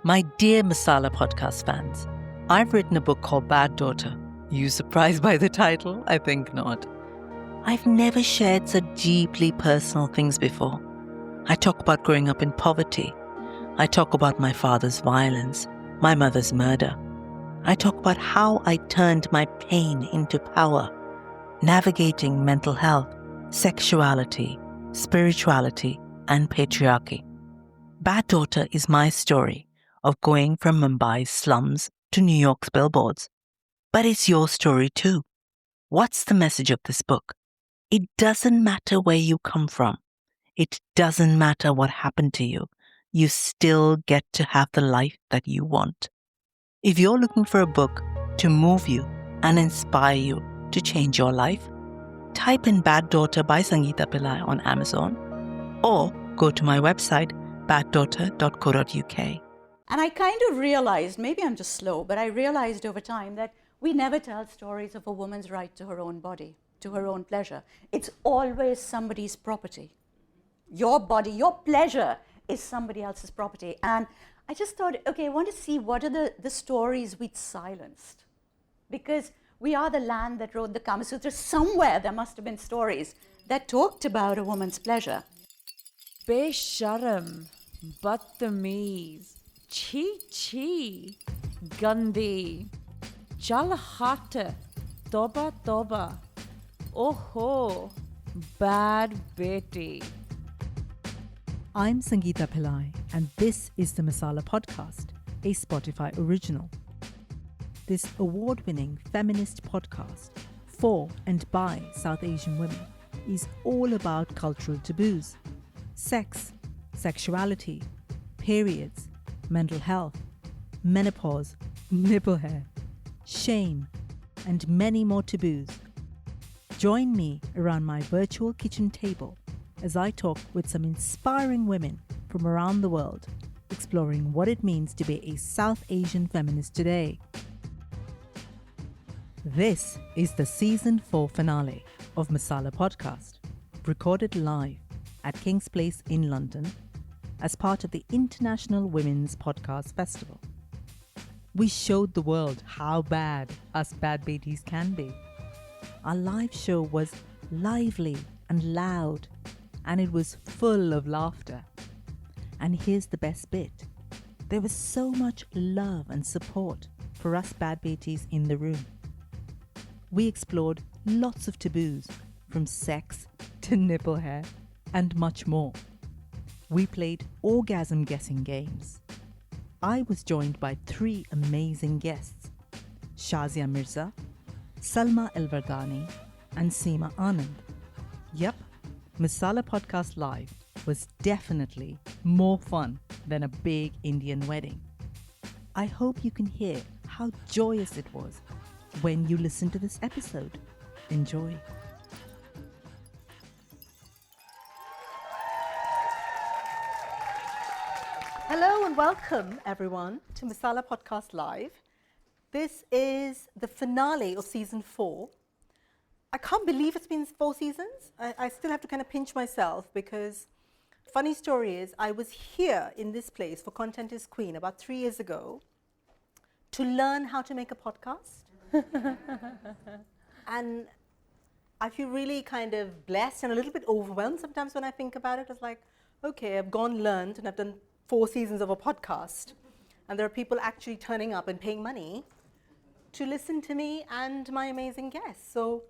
My dear Masala Podcast fans, I've written a book called Bad Daughter. You surprised by the title? I think not. I've never shared such deeply personal things before. I talk about growing up in poverty. I talk about my father's violence, my mother's murder. I talk about how I turned my pain into power, navigating mental health, sexuality, spirituality, and patriarchy. Bad Daughter is my story of going from Mumbai's slums to New York's billboards. But it's your story too. What's the message of this book? It doesn't matter where you come from. It doesn't matter what happened to you. You still get to have the life that you want. If you're looking for a book to move you and inspire you to change your life, type in Bad Daughter by Sangeeta Pillai on Amazon or go to my website, baddaughter.co.uk. And I kind of realized, maybe I'm just slow, but I realized over time that we never tell stories of a woman's right to her own body, to her own pleasure. It's always somebody's property. Your body, your pleasure is somebody else's property. And I just thought, okay, I want to see what are the stories we'd silenced. Because we are the land that wrote the Kamasutra. Somewhere there must have been stories that talked about a woman's pleasure. Besharam, badtameez, chi, gandhi, jalhata, toba, oho, bad beti. I'm Sangeeta Pillai, and this is the Masala Podcast, a Spotify original. This award-winning feminist podcast for and by South Asian women is all about cultural taboos, sex, sexuality, periods, mental health, menopause, nipple hair, shame, and many more taboos. Join me around my virtual kitchen table as I talk with some inspiring women from around the world, exploring what it means to be a South Asian feminist today. This is the Season 4 finale of Masala Podcast, recorded live at King's Place in London as part of the International Women's Podcast Festival. We showed the world how bad us bad betis can be. Our live show was lively and loud, and it was full of laughter. And here's the best bit. There was so much love and support for us bad betis in the room. We explored lots of taboos, from sex to nipple hair and much more. We played orgasm guessing games. I was joined by 3 amazing guests: Shazia Mirza, Salma El-Wardany, and Seema Anand. Yep, Masala Podcast Live was definitely more fun than a big Indian wedding. I hope you can hear how joyous it was when you listen to this episode. Enjoy. Hello and welcome everyone to Masala Podcast Live. This is the finale of season 4. I can't believe it's been 4 seasons. I still have to kind of pinch myself because funny story is I was here in this place for Content is Queen about 3 years ago to learn how to make a podcast. And I feel really kind of blessed and a little bit overwhelmed sometimes when I think about it. It's like, okay, I've learned, and I've done 4 seasons of a podcast. And there are people actually turning up and paying money to listen to me and my amazing guests. So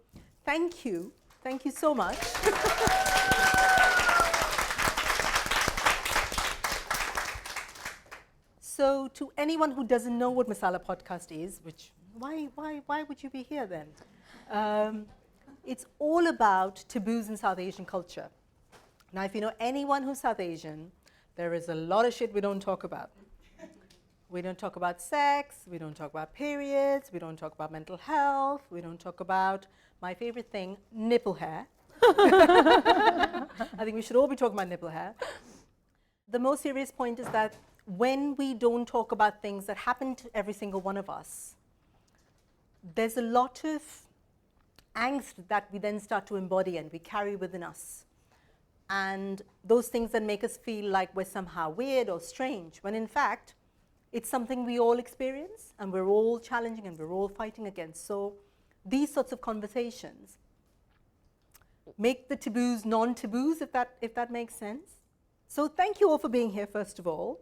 thank you. Thank you so much. So to anyone who doesn't know what Masala Podcast is, which why would you be here then? It's all about taboos in South Asian culture. Now, if you know anyone who's South Asian, there is a lot of shit we don't talk about. We don't talk about sex, we don't talk about periods, we don't talk about mental health, we don't talk about, my favorite thing, nipple hair. I think we should all be talking about nipple hair. The most serious point is that when we don't talk about things that happen to every single one of us, there's a lot of angst that we then start to embody and we carry within us. And those things that make us feel like we're somehow weird or strange, when in fact, it's something we all experience and we're all challenging and we're all fighting against. So these sorts of conversations make the taboos non-taboos, if that makes sense. So thank you all for being here, first of all.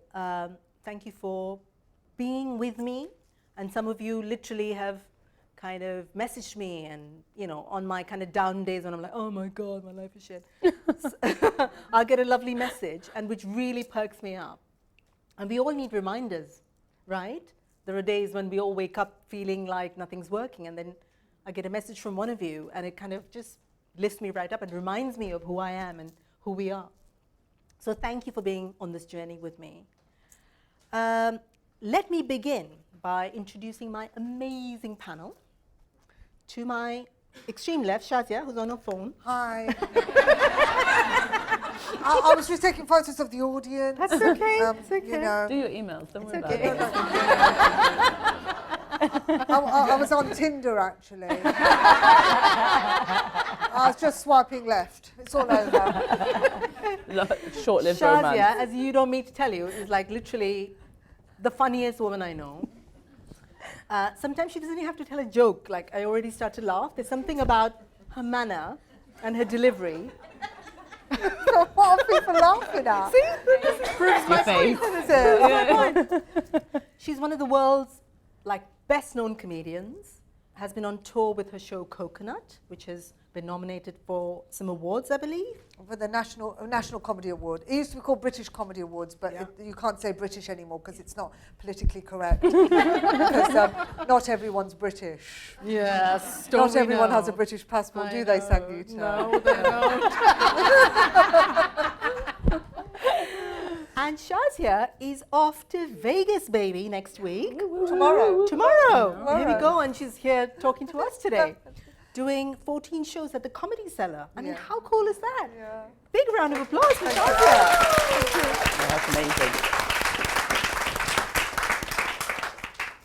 Thank you for being with me. And some of you literally have kind of messaged me and, on my kind of down days when I'm like, oh my God, my life is shit. I'll get a lovely message, and which really perks me up. And we all need reminders, right? There are days when we all wake up feeling like nothing's working, and then I get a message from one of you, and it kind of just lifts me right up and reminds me of who I am and who we are. So thank you for being on this journey with me. Let me begin by introducing my amazing panel. To my extreme left, Shazia, who's on her phone. Hi. I was just taking photos of the audience. That's okay. It's okay. Do your emails, don't worry about okay. it. I was on Tinder, actually. I was just swiping left. It's all over. Short-lived Shazia, romance. as you don't mean to tell you, is like literally the funniest woman I know. Sometimes she doesn't even have to tell a joke. Like, I already start to laugh. There's something about her manner and her delivery. So what are people laughing at? See? This proves my point. She's one of the world's best-known comedians. Has been on tour with her show Coconut, which has been nominated for some awards, I believe. For the National Comedy Award. It used to be called British Comedy Awards, but you can't say British anymore because it's not politically correct. Because not everyone's British. Yes. Not everyone has a British passport, do they, Sangeeta? No, they don't. And Shazia is off to Vegas, baby, next week. Tomorrow. Here we go, and she's here talking to us today. Doing 14 shows at the Comedy Cellar. I mean, how cool is that? Yeah. Big round of applause for Shazia. That's amazing.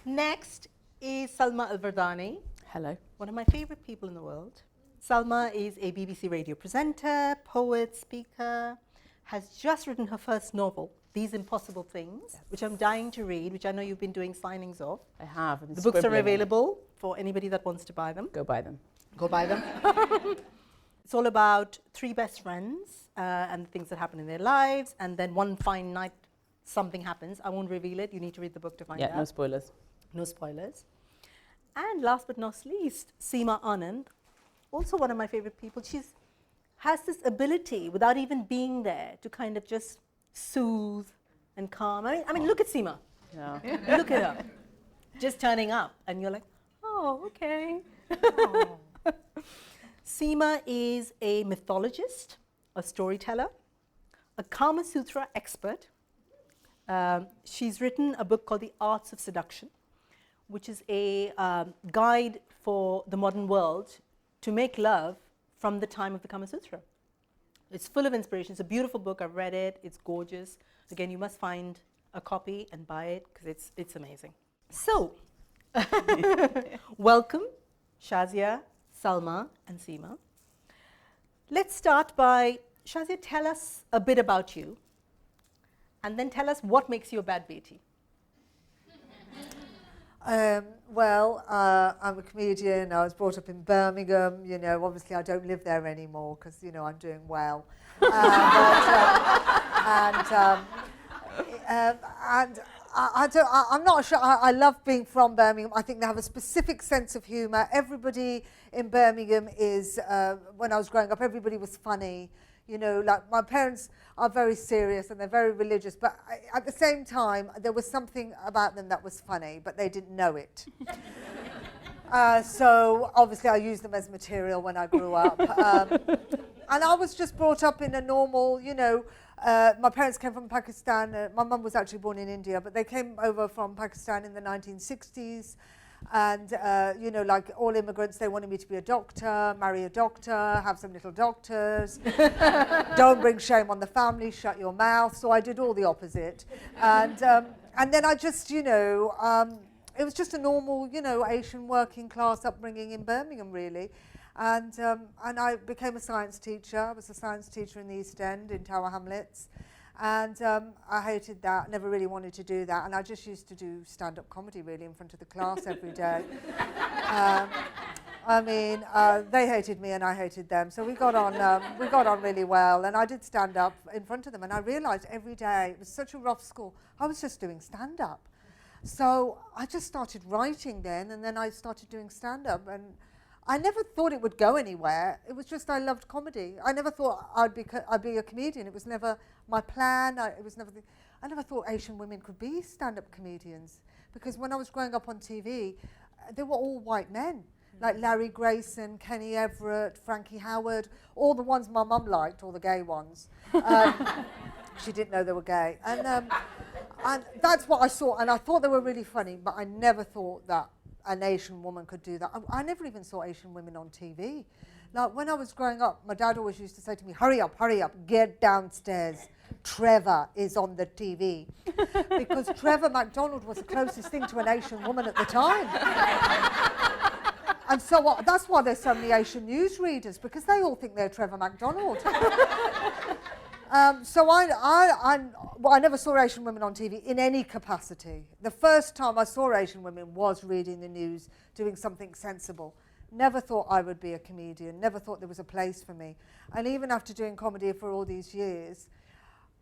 Next is Salma El-Wardany, Hello. one of my favorite people in the world. Salma is a BBC radio presenter, poet, speaker, has just written her first novel, These Impossible Things, which I'm dying to read, which I know you've been doing signings of. I have. The books are available for anybody that wants to buy them. Go buy them. Go buy them. It's all about three best friends and the things that happen in their lives, and then one fine night something happens. I won't reveal it. You need to read the book to find out. Yeah, no spoilers. No spoilers. And last but not least, Seema Anand, also one of my favorite people. She has this ability, without even being there, to kind of just soothe and calm. I mean, look at Seema. Yeah. Look at her. Just turning up, and you're like, oh, okay. Seema is a mythologist, a storyteller, a Kamasutra expert. She's written a book called The Arts of Seduction, which is a guide for the modern world to make love from the time of the Kamasutra. It's full of inspiration. It's a beautiful book. I've read it. It's gorgeous. Again, you must find a copy and buy it because it's amazing. So, welcome, Shazia, Salma, and Seema. Let's start by, Shazia, tell us a bit about you, and then tell us what makes you a bad beti. Well, I'm a comedian. I was brought up in Birmingham. Obviously I don't live there anymore because, I'm doing well. I'm not sure. I love being from Birmingham. I think they have a specific sense of humour. Everybody in Birmingham is, when I was growing up, everybody was funny. My parents are very serious and they're very religious, but at the same time, there was something about them that was funny, but they didn't know it. So obviously I used them as material when I grew up. And I was just brought up in a normal, my parents came from Pakistan. My mum was actually born in India, but they came over from Pakistan in the 1960s. And, like all immigrants, they wanted me to be a doctor, marry a doctor, have some little doctors. Don't bring shame on the family, shut your mouth. So I did all the opposite. And then I just, it was just a normal, Asian working class upbringing in Birmingham, really. And I became a science teacher. I was a science teacher in the East End, in Tower Hamlets. And I hated that, never really wanted to do that. And I just used to do stand-up comedy really in front of the class every day. I mean, they hated me and I hated them. So we got on really well. And I did stand up in front of them. And I realized every day, it was such a rough school, I was just doing stand-up. So I just started writing then, and then I started doing stand-up. And I never thought it would go anywhere. It was just I loved comedy. I never thought I'd be a comedian. It was never my plan. I never thought Asian women could be stand-up comedians, because when I was growing up on TV, they were all white men, like Larry Grayson, Kenny Everett, Frankie Howard, all the ones my mum liked, all the gay ones. She didn't know they were gay. And that's what I saw, and I thought they were really funny, but I never thought that an Asian woman could do that. I never even saw Asian women on TV. Like when I was growing up, my dad always used to say to me, hurry up, get downstairs. Trevor is on the TV. Because Trevor MacDonald was the closest thing to an Asian woman at the time. And so that's why there's so many Asian newsreaders, because they all think they're Trevor MacDonald. So I never saw Asian women on TV in any capacity. The first time I saw Asian women was reading the news, doing something sensible. Never thought I would be a comedian, never thought there was a place for me. And even after doing comedy for all these years,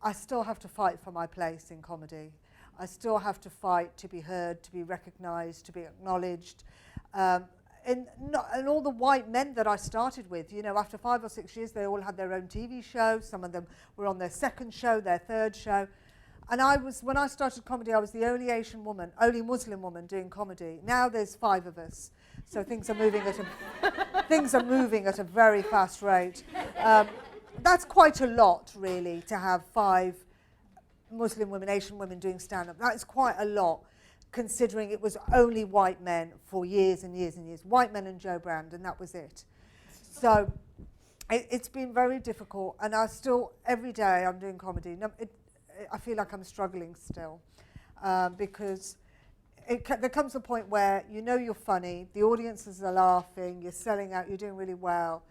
I still have to fight for my place in comedy. I still have to fight to be heard, to be recognised, to be acknowledged. And all the white men that I started with, you know, after 5 or 6 years, they all had their own TV show. Some of them were on their second show, their third show. And when I started comedy, I was the only Asian woman, only Muslim woman doing comedy. Now there's 5 of us. So things are moving at a very fast rate. That's quite a lot, really, to have 5 Muslim women, Asian women doing stand-up. That is quite a lot, considering it was only white men for years and years and years. White men and Joe Brand, and that was it. So it's been very difficult, and I still, every day I'm doing comedy. I feel like I'm struggling still, because there comes a point where you know you're funny, the audiences are laughing, you're selling out, you're doing really well,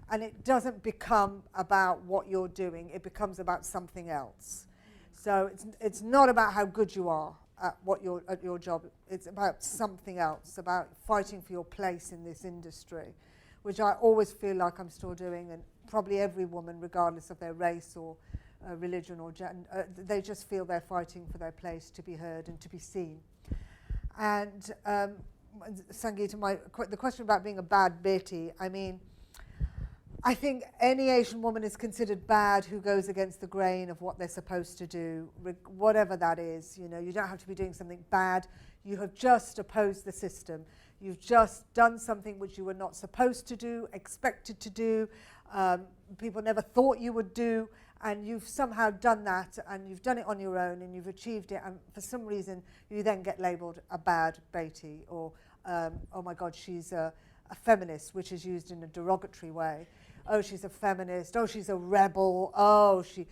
and it doesn't become about what you're doing, it becomes about something else. So it's not about how good you are at your job, it's about something else, about fighting for your place in this industry, which I always feel like I'm still doing, and probably every woman, regardless of their race or religion or gender, they just feel they're fighting for their place to be heard and to be seen. And Sangeeta, the question about being a bad Betty, I mean, I think any Asian woman is considered bad who goes against the grain of what they're supposed to do, whatever that is. You know, you don't have to be doing something bad. You have just opposed the system. You've just done something which you were not supposed to do, expected to do, people never thought you would do, and you've somehow done that, and you've done it on your own, and you've achieved it, and for some reason you then get labelled a bad Betty, or oh my God, she's a feminist, which is used in a derogatory way. Oh, she's a feminist. Oh, she's a rebel. Oh, she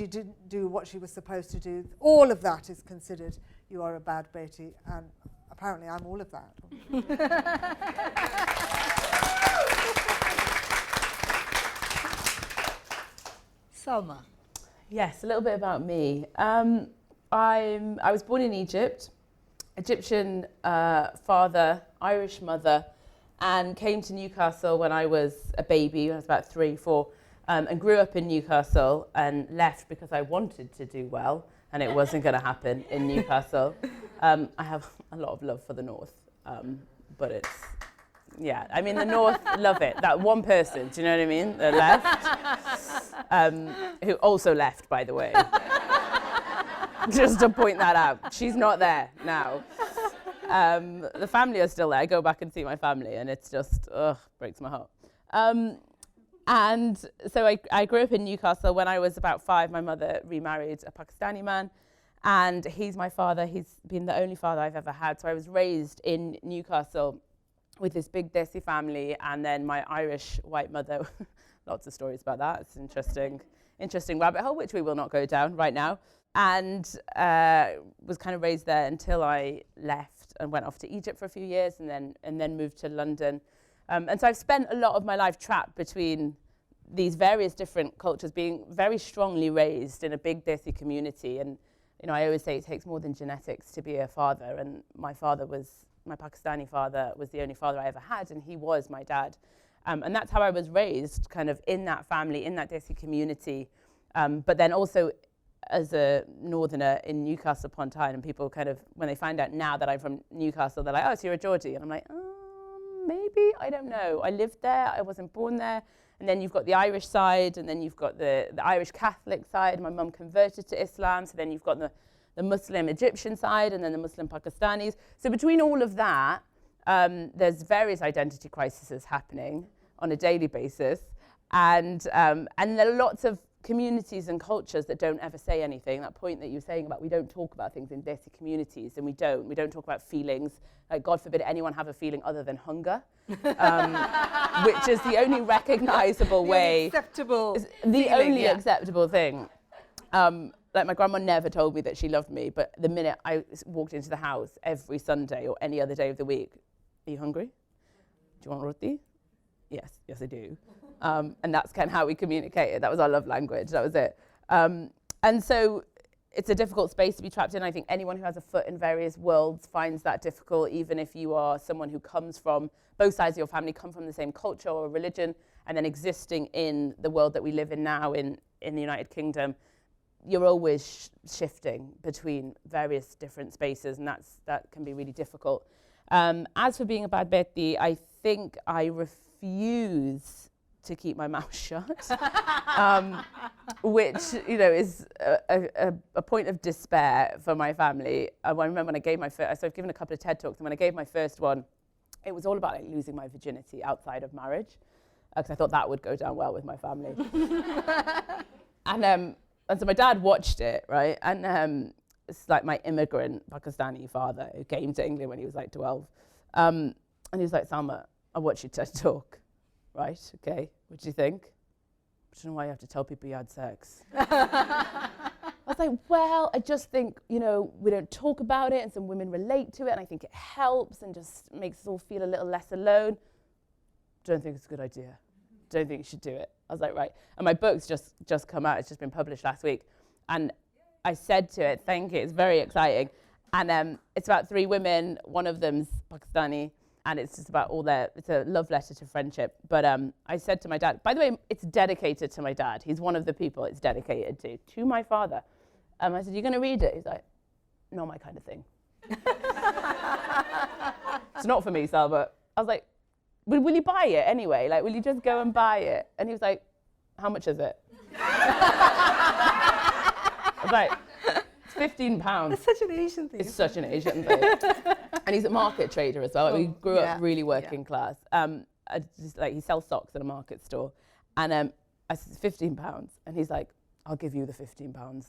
didn't do what she was supposed to do. All of that is considered you are a bad Betty, and apparently I'm all of that. Salma. Yes, a little bit about me. I was born in Egypt, Egyptian father, Irish mother, and came to Newcastle when I was a baby, when I was about 3, 4, and grew up in Newcastle and left because I wanted to do well, and it wasn't going to happen in Newcastle. I have a lot of love for the North, but it's, yeah, I mean, the North love it. That one person, do you know what I mean, that left, who also left, by the way. Just to point that out. She's not there now. The family are still there. I go back and see my family, and it's just, breaks my heart. And so I grew up in Newcastle. When I was about 5, my mother remarried a Pakistani man, and he's my father. He's been the only father I've ever had. So I was raised in Newcastle with this big Desi family, and then my Irish white mother. Lots of stories about that. It's interesting rabbit hole, which we will not go down right now. And was kind of raised there until I left and went off to Egypt for a few years, and then moved to London. And so I've spent a lot of my life trapped between these various different cultures being very strongly raised in a big desi community. And, you know, I always say it takes more than genetics to be a father. And my Pakistani father was the only father I ever had, and he was my dad. And that's how I was raised, kind of in that family, in that desi community. But then also as a northerner in Newcastle upon Tyne, and people kind of, when they find out now that I'm from Newcastle, they're like, oh, so you're a Geordie. And I'm like, maybe, I don't know. I lived there, I wasn't born there. And then you've got the Irish side, and then you've got the Irish Catholic side. My mum converted to Islam, so then you've got the Muslim Egyptian side, and then the Muslim Pakistanis. So between all of that, there's various identity crises happening on a daily basis. And there are lots of communities and cultures that don't ever say anything. That point that you were saying about we don't talk about things in desi communities, and we don't talk about feelings. Like, God forbid anyone have a feeling other than hunger, which is the only recognizable way. Acceptable. The only acceptable thing. Like, my grandma never told me that she loved me, but the minute I walked into the house every Sunday or any other day of the week, are you hungry? Do you want roti? Yes, I do. And that's kind of how we communicated. That was our love language. That was it. And so it's a difficult space to be trapped in. I think anyone who has a foot in various worlds finds that difficult, even if you are someone who comes from, both sides of your family come from the same culture or religion, and then existing in the world that we live in now in the United Kingdom. You're always shifting between various different spaces, and that can be really difficult. As for being a bad beti, I think I refuse to keep my mouth shut, which, you know, is a point of despair for my family. I remember when I gave my first, so I've given a couple of TED Talks, and when I gave my first one, it was all about like losing my virginity outside of marriage, because I thought that would go down well with my family. And so my dad watched it, right? And it's like my immigrant Pakistani father who came to England when he was like 12. And he was like, Salma, I watched your TED Talk. Right, okay, what do you think? I don't know why you have to tell people you had sex. I was like, well, I just think, you know, we don't talk about it, and some women relate to it, and I think it helps and just makes us all feel a little less alone. Don't think it's a good idea. Don't think you should do it. I was like, right. And my book's just come out. It's just been published last week. And I said to it, thank you, it's very exciting. And it's about 3 women, one of them's Pakistani, and it's just about it's a love letter to friendship. But I said to my dad, by the way, it's dedicated to my dad. He's one of the people it's dedicated to my father. I said, you're going to read it? He's like, not my kind of thing. It's not for me, Salma. I was like, will you buy it anyway? Like, will you just go and buy it? And he was like, how much is it? I was like, it's £15. It's such an Asian thing. It's such an Asian thing. And he's a market trader as well. We grew up really working class. He sells socks at a market store. And I said, £15. And he's like, I'll give you the £15.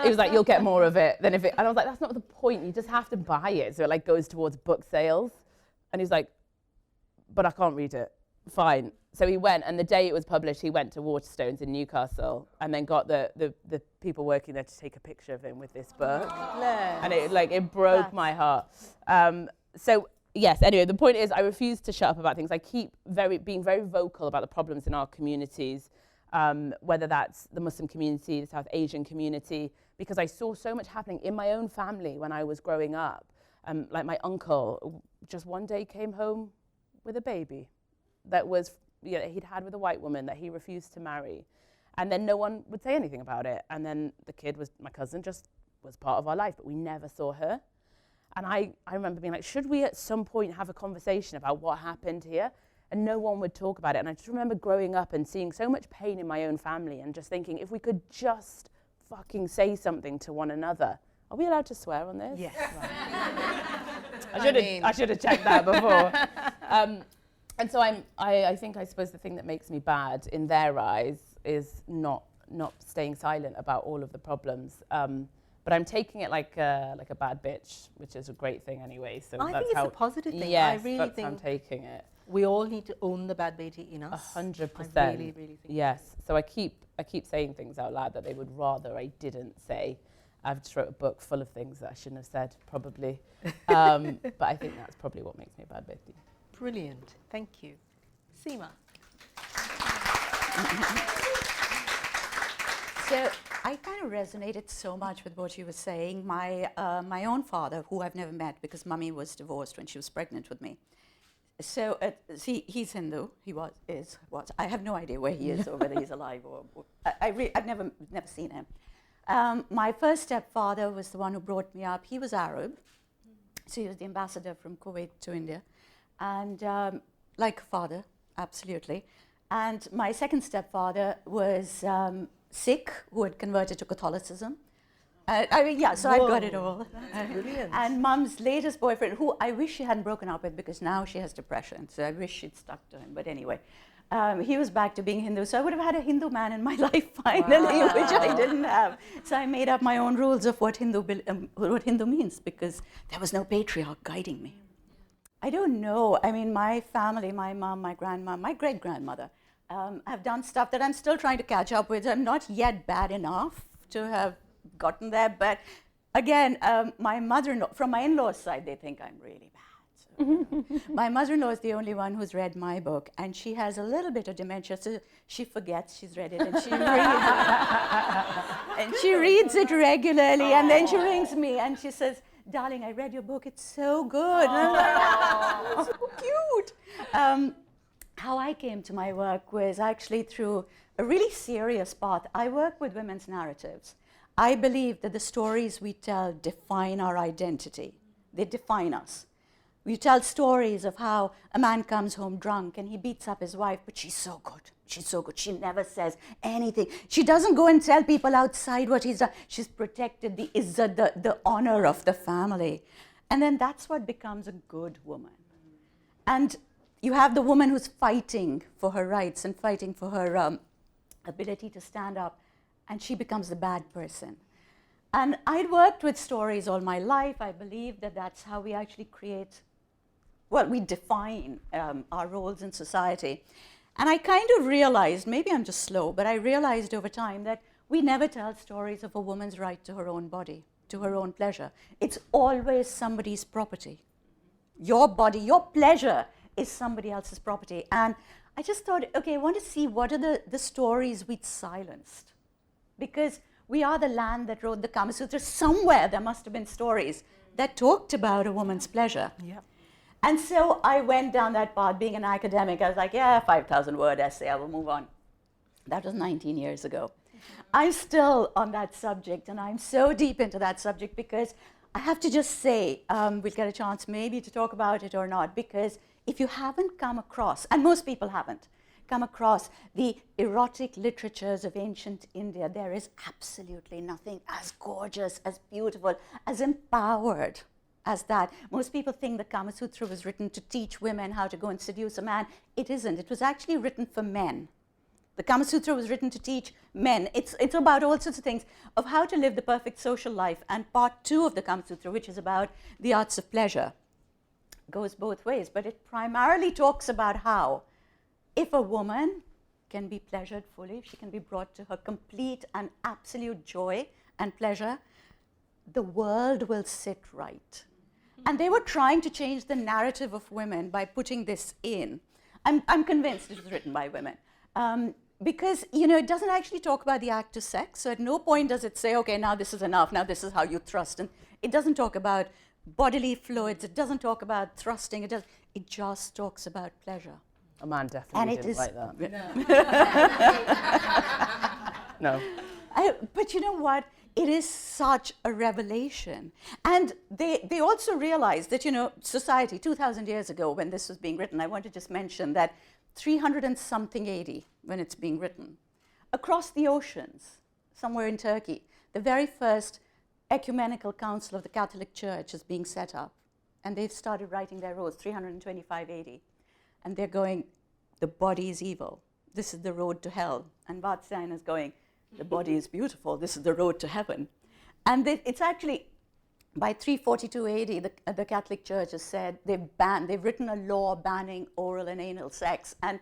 He was like, you'll get more of it than if it... And I was like, that's not the point. You just have to buy it. So it like goes towards book sales. And he's like, but I can't read it. Fine. So he went, and the day it was published, he went to Waterstones in Newcastle and then got the people working there to take a picture of him with this book. And it broke my heart. So yes, anyway, the point is I refuse to shut up about things. I keep being very vocal about the problems in our communities, whether that's the Muslim community, the South Asian community, because I saw so much happening in my own family when I was growing up. Like my uncle just one day came home with a baby that was he'd had with a white woman that he refused to marry, and then no one would say anything about it, and then the kid my cousin just was part of our life, but we never saw her. And I remember being like, should we at some point have a conversation about what happened here? And no one would talk about it. And I just remember growing up and seeing so much pain in my own family and just thinking, if we could just fucking say something to one another. Are we allowed to swear on this? Yes. Right. I should have checked that before. And so I suppose the thing that makes me bad in their eyes is not staying silent about all of the problems. But I'm taking it like a bad bitch, which is a great thing anyway. So I think it's a positive thing. Yes, I really that's think how I'm taking it. we all need to own the bad beti in us. 100%. I really, really think. Yes. So I keep saying things out loud that they would rather I didn't say. I've just wrote a book full of things that I shouldn't have said, probably. But I think that's probably what makes me a bad beti. Brilliant. Thank you. Seema. So I kind of resonated so much with what you were saying. My own father, who I've never met because mummy was divorced when she was pregnant with me. So see, he's Hindu. He was. I have no idea where he is or whether he's alive or I've never seen him. My first stepfather was the one who brought me up. He was Arab, so he was the ambassador from Kuwait to India, and like a father, absolutely. And my second stepfather was Sikh, who had converted to Catholicism. So I've got it all. Brilliant. And Mum's latest boyfriend, who I wish she hadn't broken up with because now she has depression, so I wish she'd stuck to him. But anyway, he was back to being Hindu, so I would have had a Hindu man in my life finally, which I didn't have. So I made up my own rules of what Hindu means because there was no patriarch guiding me. I don't know. I mean, my family, my mom, my grandma, my great-grandmother, have done stuff that I'm still trying to catch up with. I'm not yet bad enough to have gotten there, but again, my mother-in-law, from my in-laws' side, they think I'm really bad. So. My mother-in-law is the only one who's read my book, and she has a little bit of dementia, so she forgets she's read it, and she reads it regularly, and then she rings me, and she says, "Darling, I read your book, it's so good." And I'm like, so cute. How I came to my work was actually through a really serious path. I work with women's narratives. I believe that the stories we tell define our identity. They define us. We tell stories of how a man comes home drunk and he beats up his wife, but she's so good. She's so good. She never says anything. She doesn't go and tell people outside what he's done. She's protected the izzat, the honor of the family. And then that's what becomes a good woman. And you have the woman who's fighting for her rights and fighting for her ability to stand up, and she becomes the bad person. And I'd worked with stories all my life. I believe that that's how we actually create, we define our roles in society. And I kind of realized, maybe I'm just slow, but I realized over time that we never tell stories of a woman's right to her own body, to her own pleasure. It's always somebody's property. Your body, your pleasure is somebody else's property. And I just thought, okay, I want to see what are the stories we'd silenced. Because we are the land that wrote the Kamasutra. Somewhere there must have been stories that talked about a woman's pleasure. Yep. And so I went down that path. Being an academic, I was like, 5,000-word essay, I will move on. That was 19 years ago. I'm still on that subject, and I'm so deep into that subject because I have to just say, we'll get a chance maybe to talk about it or not, because if you haven't come across, and most people haven't, come across the erotic literatures of ancient India, there is absolutely nothing as gorgeous, as beautiful, as empowered as that. Most people think the Kamasutra was written to teach women how to go and seduce a man. It isn't. It was actually written for men. The Kamasutra was written to teach men. It's about all sorts of things, of how to live the perfect social life. And part 2 of the Kamasutra, which is about the arts of pleasure, goes both ways. But it primarily talks about how if a woman can be pleasured fully, if she can be brought to her complete and absolute joy and pleasure, the world will sit right. And they were trying to change the narrative of women by putting this in. I'm convinced it was written by women. Because, it doesn't actually talk about the act of sex. So at no point does it say, okay, now this is enough, now this is how you thrust. And it doesn't talk about bodily fluids. It doesn't talk about thrusting. It just talks about pleasure. A man definitely didn't like that. No. But you know what? It is such a revelation. And they also realized that, society 2,000 years ago when this was being written, I want to just mention that 300 and something AD, when it's being written, across the oceans, somewhere in Turkey, the very first ecumenical council of the Catholic Church is being set up. And they've started writing their rules, 325 AD. And they're going, the body is evil. This is the road to hell. And Vatsayana is going, the body is beautiful. This is the road to heaven. And it's actually, by 342 AD, the Catholic Church has said they've written a law banning oral and anal sex. And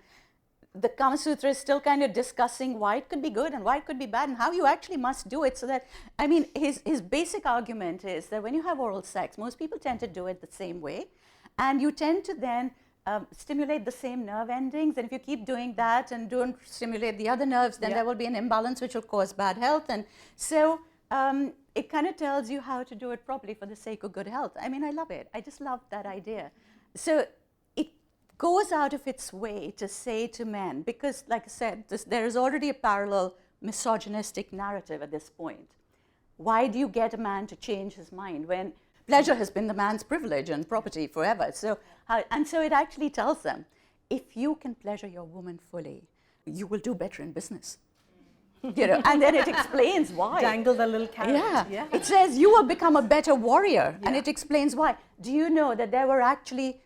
the Kamasutra is still kind of discussing why it could be good and why it could be bad and how you actually must do it. So that, his basic argument is that when you have oral sex, most people tend to do it the same way. And you tend to then stimulate the same nerve endings. And if you keep doing that and don't stimulate the other nerves, then there will be an imbalance which will cause bad health. And so it kind of tells you how to do it properly for the sake of good health. I mean, I love it. I just love that idea. So it goes out of its way to say to men, because like I said, there is already a parallel misogynistic narrative at this point. Why do you get a man to change his mind when pleasure has been the man's privilege and property forever? So it actually tells them, if you can pleasure your woman fully, you will do better in business. And then it explains why. Dangle the little carrot. Yeah. It says you will become a better warrior, and it explains why. Do you know that there were actually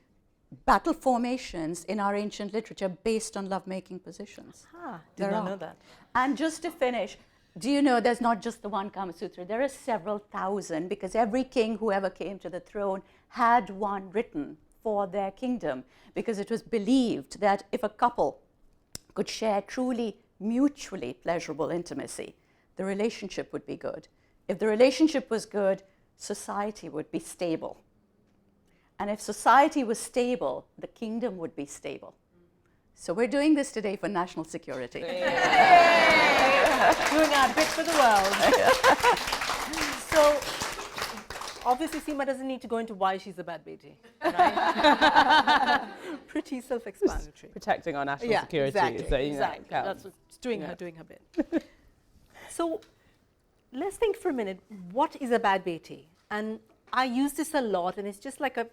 battle formations in our ancient literature based on lovemaking positions? Did not know that. And just to finish, do you know there's not just the one Kamasutra, there are several thousand, because every king who ever came to the throne had one written for their kingdom, because it was believed that if a couple could share truly mutually pleasurable intimacy, the relationship would be good. If the relationship was good, society would be stable. And if society was stable, the kingdom would be stable. So we're doing this today for national security. Doing our bit for the world. So, obviously, Seema doesn't need to go into why she's a bad beti, right? Pretty self-explanatory. Protecting our national security. Exactly, So, exactly. That's what's doing her bit. So, let's think for a minute, what is a bad beti? And I use this a lot, and it's just like a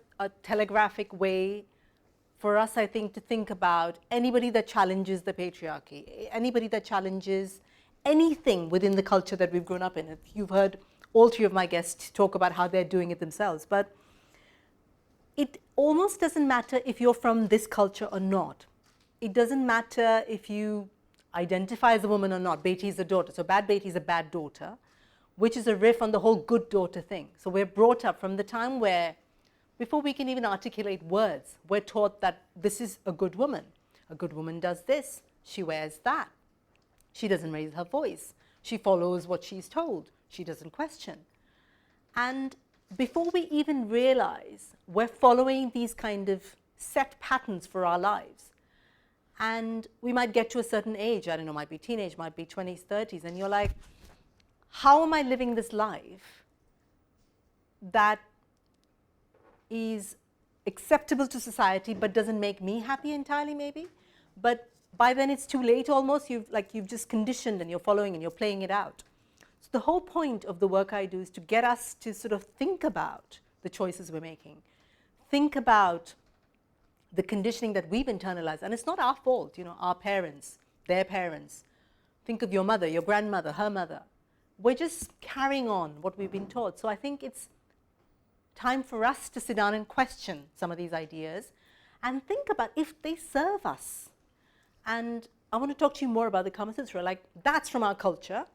telegraphic way for us, I think, to think about anybody that challenges the patriarchy, anybody that challenges anything within the culture that we've grown up in. If you've heard all three of my guests talk about how they're doing it themselves, but it almost doesn't matter if you're from this culture or not. It doesn't matter if you identify as a woman or not. Beti is a daughter, so bad beti is a bad daughter, which is a riff on the whole good daughter thing. So we're brought up from the time where, before we can even articulate words, we're taught that this is a good woman. A good woman does this, she wears that. She doesn't raise her voice. She follows what she's told. She doesn't question. And before we even realize, we're following these kind of set patterns for our lives. And we might get to a certain age, I don't know, might be teenage, might be 20s, 30s, and you're like, how am I living this life that is acceptable to society but doesn't make me happy entirely, maybe? But by then it's too late almost. You've just conditioned and you're following and you're playing it out. So the whole point of the work I do is to get us to sort of think about the choices we're making. Think about the conditioning that we've internalized. And it's not our fault, our parents, their parents. Think of your mother, your grandmother, her mother. We're just carrying on what we've been taught. So I think it's time for us to sit down and question some of these ideas and think about if they serve us. And I want to talk to you more about the Kamasutra. Like, that's from our culture.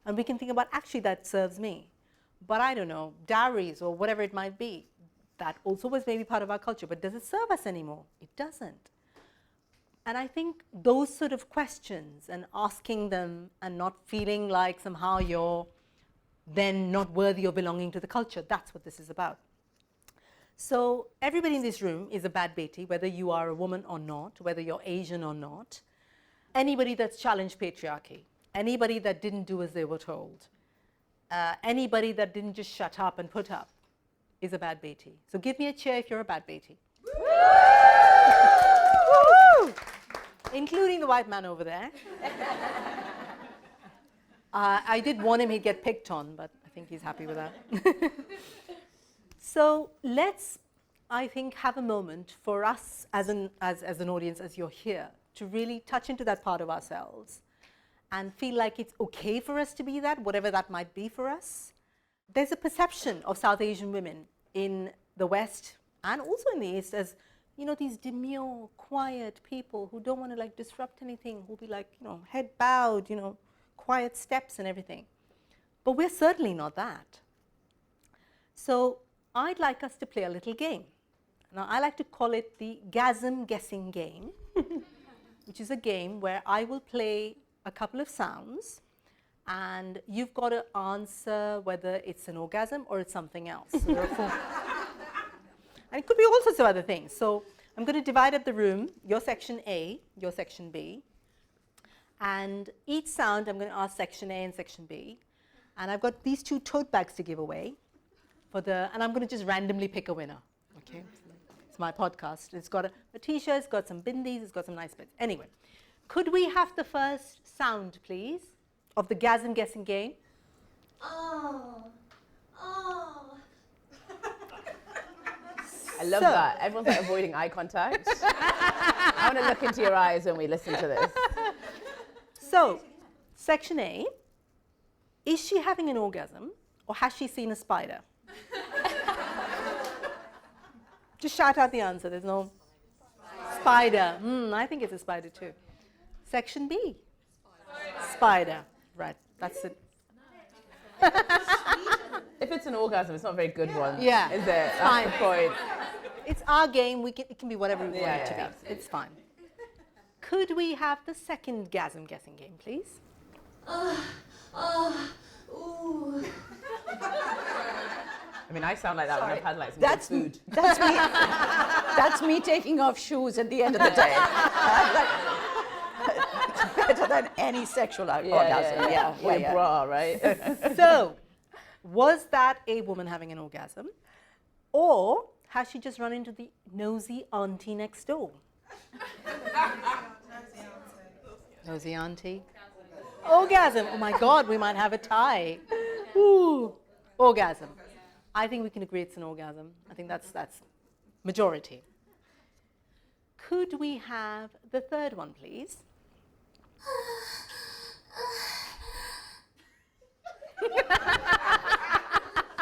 And we can think about, actually, that serves me. But I don't know, dowries or whatever it might be, that also was maybe part of our culture. But does it serve us anymore? It doesn't. And I think those sort of questions and asking them and not feeling like somehow you're then not worthy of belonging to the culture, that's what this is about. So everybody in this room is a bad beti, whether you are a woman or not, whether you're Asian or not. Anybody that's challenged patriarchy, anybody that didn't do as they were told, anybody that didn't just shut up and put up is a bad beti. So give me a cheer if you're a bad beti. Including the white man over there. I did warn him he'd get picked on, but I think he's happy with that. So let's, I think, have a moment for us as an audience, as you're here, to really touch into that part of ourselves and feel like it's okay for us to be that, whatever that might be for us. There's a perception of South Asian women in the West and also in the East as, these demure, quiet people who don't want to disrupt anything, who'll be head bowed, quiet steps and everything. But we're certainly not that. So I'd like us to play a little game. Now, I like to call it the gasm guessing game, which is a game where I will play a couple of sounds and you've got to answer whether it's an orgasm or it's something else. So and it could be all sorts of other things. So I'm going to divide up the room, your section A, your section B. And each sound, I'm going to ask section A and section B. And I've got these 2 tote bags to give away. And I'm going to just randomly pick a winner. Okay? It's my podcast. It's got a t-shirt, it's got some bindis, it's got some nice bits. Anyway, could we have the first sound, please, of the gasm guessing game? Oh. I love that. Everyone's like avoiding eye contact. I want to look into your eyes when we listen to this. So, section A, is she having an orgasm or has she seen a spider? Just shout out the answer. There's no spider. I think it's a spider too. Section B, spider. Right, that's it. If it's an orgasm, it's not a very good one. Yeah. Is it? That's Fine. the point. It's our game. It can be whatever we want it to be. Absolutely. It's fine. Could we have the second gasm guessing game, please? Ooh. I mean, I sound like that when I've had like some That's good food. That's me. That's me taking off shoes at the end of the day. It's better than any sexual orgasm. Yeah. Or your bra, right? So, was that a woman having an orgasm? Or has she just run into the nosy auntie next door? Nosy auntie. Orgasm. Oh my God, we might have a tie. Ooh. Orgasm. I think we can agree it's an orgasm. I think that's majority. Could we have the third one, please?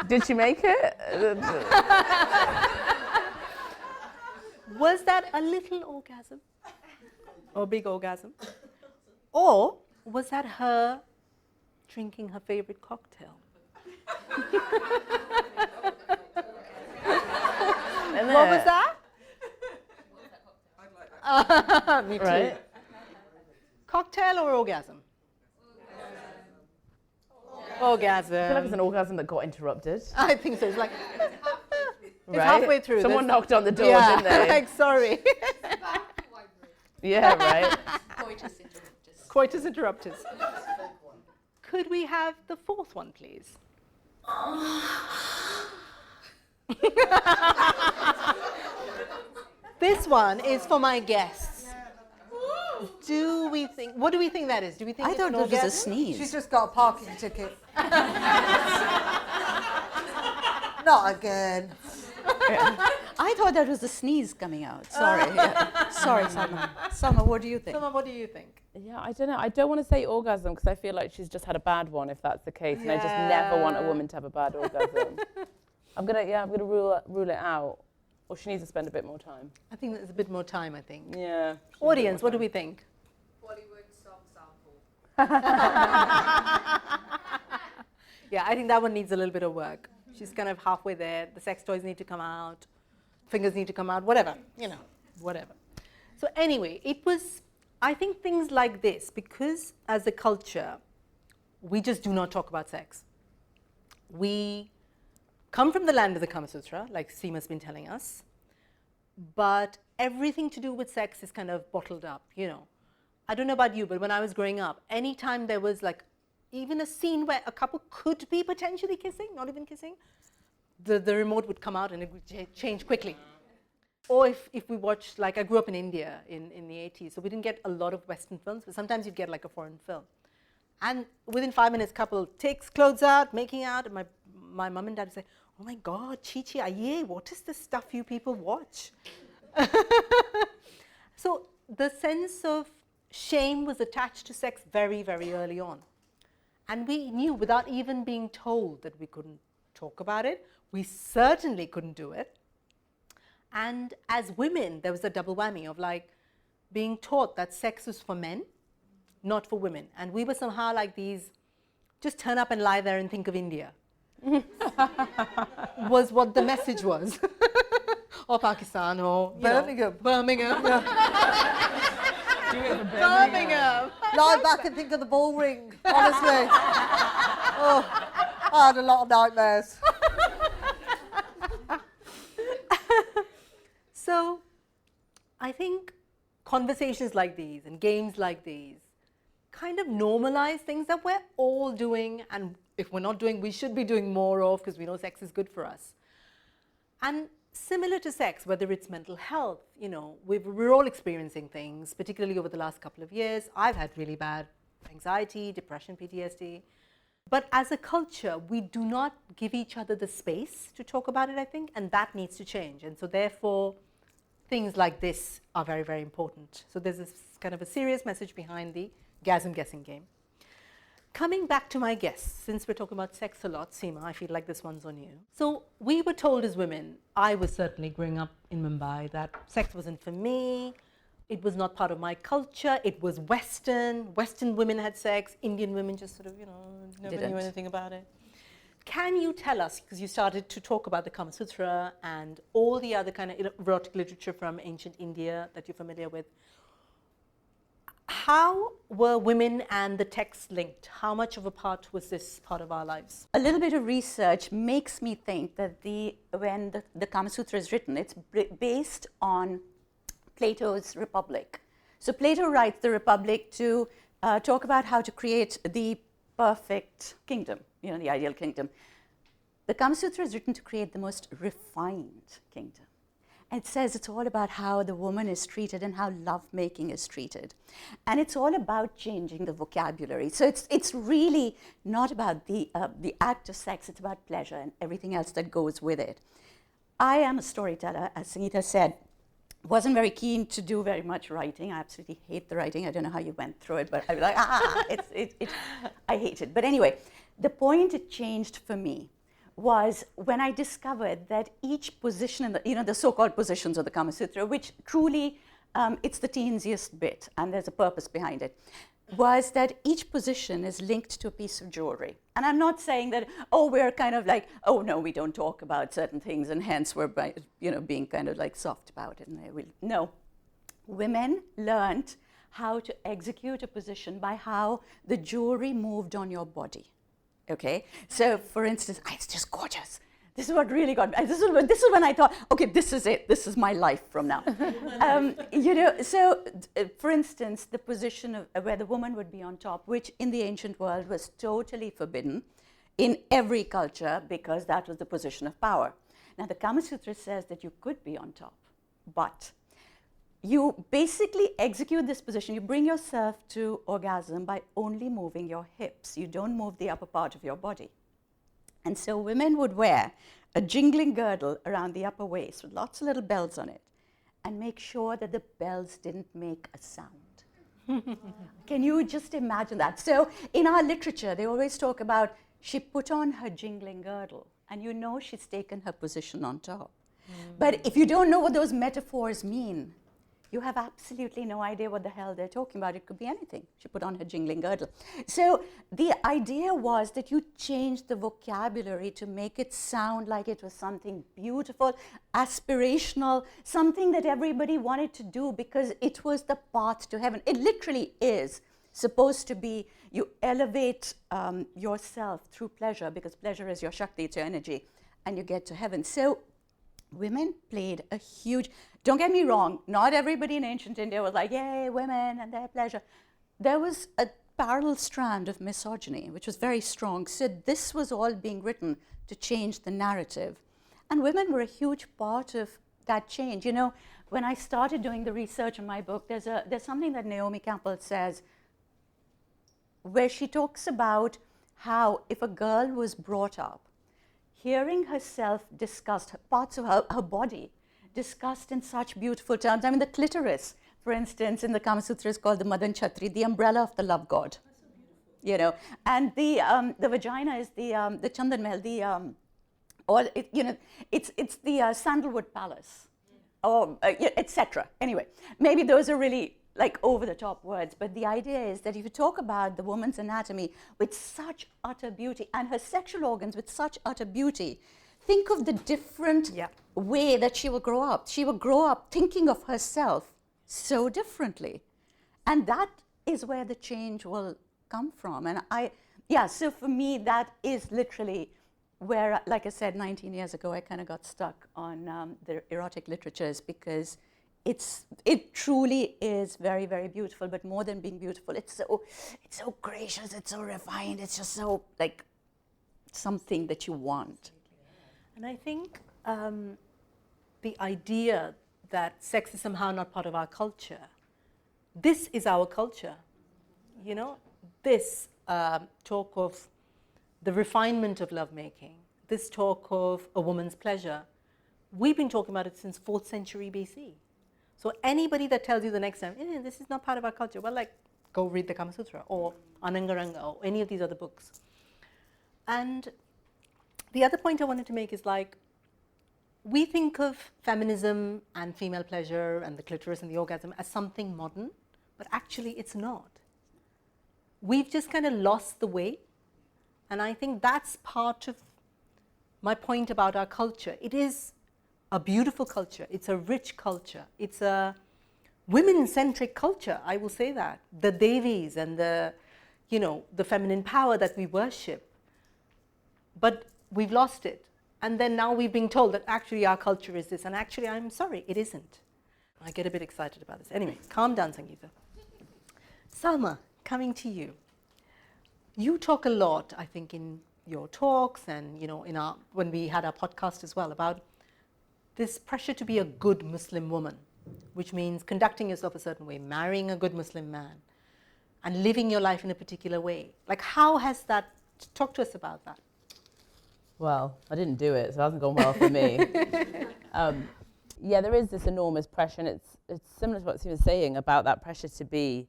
Did she make it? Was that a little orgasm? Or big orgasm? Or was that her drinking her favorite cocktail? What was that? Me too. Right. Cocktail or orgasm? Orgasm. I feel like it's an orgasm that got interrupted. I think so. It's like it's Right? halfway through. Someone There's- knocked on the door, yeah, didn't they? like, sorry. Yeah, right. Coitus interruptus. Could we have the fourth one, please? This one is for my guests. What do we think that is? Do we think I it's thought an that was a orgasm? sneeze. She's just got a parking ticket. Not again. I thought that was the sneeze coming out. Sorry. Yeah. Sorry, Salma. Salma, what do you think? Selma, what do you think? Yeah, I don't know. I don't want to say orgasm because I feel like she's just had a bad one if that's the case, and I just never want a woman to have a bad orgasm. I'm gonna rule it out, or she needs to spend a bit more time. I think there's a bit more time, I think. Yeah. Audience, what do we think? Bollywood song sample. Yeah, I think that one needs a little bit of work. She's kind of halfway there. The sex toys need to come out. Fingers need to come out. Whatever. Whatever. So anyway, I think things like this, because as a culture, we just do not talk about sex. We come from the land of the Kamasutra, like Seema's been telling us, but everything to do with sex is kind of bottled up, I don't know about you, but when I was growing up, anytime there was like even a scene where a couple could be potentially kissing, not even kissing, the remote would come out and it would change quickly. Or if we watched, like I grew up in India in the 80s, so we didn't get a lot of Western films, but sometimes you'd get like a foreign film. And within 5 minutes, couple takes clothes out, making out, and my mum and dad would say, "Oh my God, Chichi, aye, what is this stuff you people watch?" So the sense of shame was attached to sex very, very early on. And we knew without even being told that we couldn't talk about it. We certainly couldn't do it. And as women, there was a double whammy of like being taught that sex was for men, not for women. And we were somehow like these, just turn up and lie there and think of India. Was what the message was. Or Pakistan or Birmingham. Birmingham. Birmingham. Lie back and think of the bull ring, honestly. Oh, I had a lot of nightmares. So I think conversations like these and games like these kind of normalize things that we're all doing, and if we're not doing, we should be doing more of, because we know sex is good for us. And similar to sex, whether it's mental health, you know, we're all experiencing things, particularly over the last couple of years. I've had really bad anxiety, depression, PTSD. But as a culture, we do not give each other the space to talk about it, I think, and that needs to change. And so therefore, things like this are very, very important. So there's this kind of a serious message behind the gasm guessing game. Coming back to my guests, since we're talking about sex a lot, Seema, I feel like this one's on you. So we were told as women, I was certainly growing up in Mumbai, that sex wasn't for me. It was not part of my culture. It was Western. Western women had sex. Indian women just sort of, you know, never knew anything about it. Can you tell us, because you started to talk about the Kamasutra and all the other kind of erotic literature from ancient India that you're familiar with, how were women and the text linked? How much of a part was this part of our lives? A little bit of research makes me think that when the Kamasutra is written, it's based on Plato's Republic. So Plato writes the Republic to talk about how to create the perfect kingdom, you know, the ideal kingdom. The Kamasutra is written to create the most refined kingdom. And it says it's all about how the woman is treated and how lovemaking is treated. And it's all about changing the vocabulary. So it's really not about the act of sex, it's about pleasure and everything else that goes with it. I am a storyteller, as Sangeeta said. Wasn't very keen to do very much writing. I absolutely hate the writing. I don't know how you went through it, but I was like, I hate it. But anyway, the point it changed for me was when I discovered that each position in the, you know, the so-called positions of the Kamasutra, which truly, it's the teensiest bit, and there's a purpose behind it, was that each position is linked to a piece of jewelry. And I'm not saying that, oh, we're kind of like, oh, no, we don't talk about certain things, and hence we're, being kind of like soft about it. No, women learned how to execute a position by how the jewelry moved on your body. Okay, so for instance, it's just gorgeous. This is what really got me. This is when I thought, okay, this is it. This is my life from now. For instance, the position of where the woman would be on top, which in the ancient world was totally forbidden in every culture because that was the position of power. Now, the Kamasutra says that you could be on top, but you basically execute this position. You bring yourself to orgasm by only moving your hips. You don't move the upper part of your body. And so women would wear a jingling girdle around the upper waist with lots of little bells on it and make sure that the bells didn't make a sound. Can you just imagine that? So in our literature, they always talk about she put on her jingling girdle, and you know she's taken her position on top. But if you don't know what those metaphors mean, you have absolutely no idea what the hell they're talking about. It could be anything. She put on her jingling girdle. So the idea was that you changed the vocabulary to make it sound like it was something beautiful, aspirational, something that everybody wanted to do because it was the path to heaven. It literally is supposed to be, you elevate yourself through pleasure, because pleasure is your Shakti, it's your energy, and you get to heaven. So women played a huge, don't get me wrong, not everybody in ancient India was like, yay, women and their pleasure. There was a parallel strand of misogyny, which was very strong. So this was all being written to change the narrative. And women were a huge part of that change. You know, when I started doing the research in my book, there's something that Naomi Campbell says, where she talks about how if a girl was brought up, hearing herself discussed, parts of her body, discussed in such beautiful terms. I mean, the clitoris, for instance, in the Kamasutra is called the Madan Chhatri, the umbrella of the love god. You know, and the vagina is the Chandan Mahal, it's the sandalwood palace, or etc. Anyway, maybe those are really like over-the-top words, but the idea is that if you talk about the woman's anatomy with such utter beauty and her sexual organs with such utter beauty, think of the different way that she will grow up. She will grow up thinking of herself so differently. And that is where the change will come from. And so for me, that is literally where, like I said, 19 years ago, I kind of got stuck on the erotic literatures, because it truly is very, very beautiful, but more than being beautiful, it's so gracious, it's so refined, it's just so like something that you want. And I think the idea that sex is somehow not part of our culture, this is our culture. You know, this talk of the refinement of lovemaking, this talk of a woman's pleasure, we've been talking about it since 4th century BC. So anybody that tells you the next time, this is not part of our culture, well, like, go read the Kamasutra or Anangaranga or any of these other books. And the other point I wanted to make is, like, we think of feminism and female pleasure and the clitoris and the orgasm as something modern, but actually it's not. We've just kind of lost the way. And I think that's part of my point about our culture. It is a beautiful culture. It's a rich culture. It's a women-centric culture, I will say that. The Devis and the feminine power that we worship. But we've lost it. And then now we've been told that actually our culture is this. And actually, I'm sorry, it isn't. I get a bit excited about this. Anyway, calm down, Sangeeta. Salma, coming to you. You talk a lot, I think, in your talks and, when we had our podcast as well, about this pressure to be a good Muslim woman, which means conducting yourself a certain way, marrying a good Muslim man, and living your life in a particular way. Like, how has that, talk to us about that. Well, I didn't do it, so it hasn't gone well for me. Yeah, there is this enormous pressure, and it's similar to what Seema was saying about that pressure to be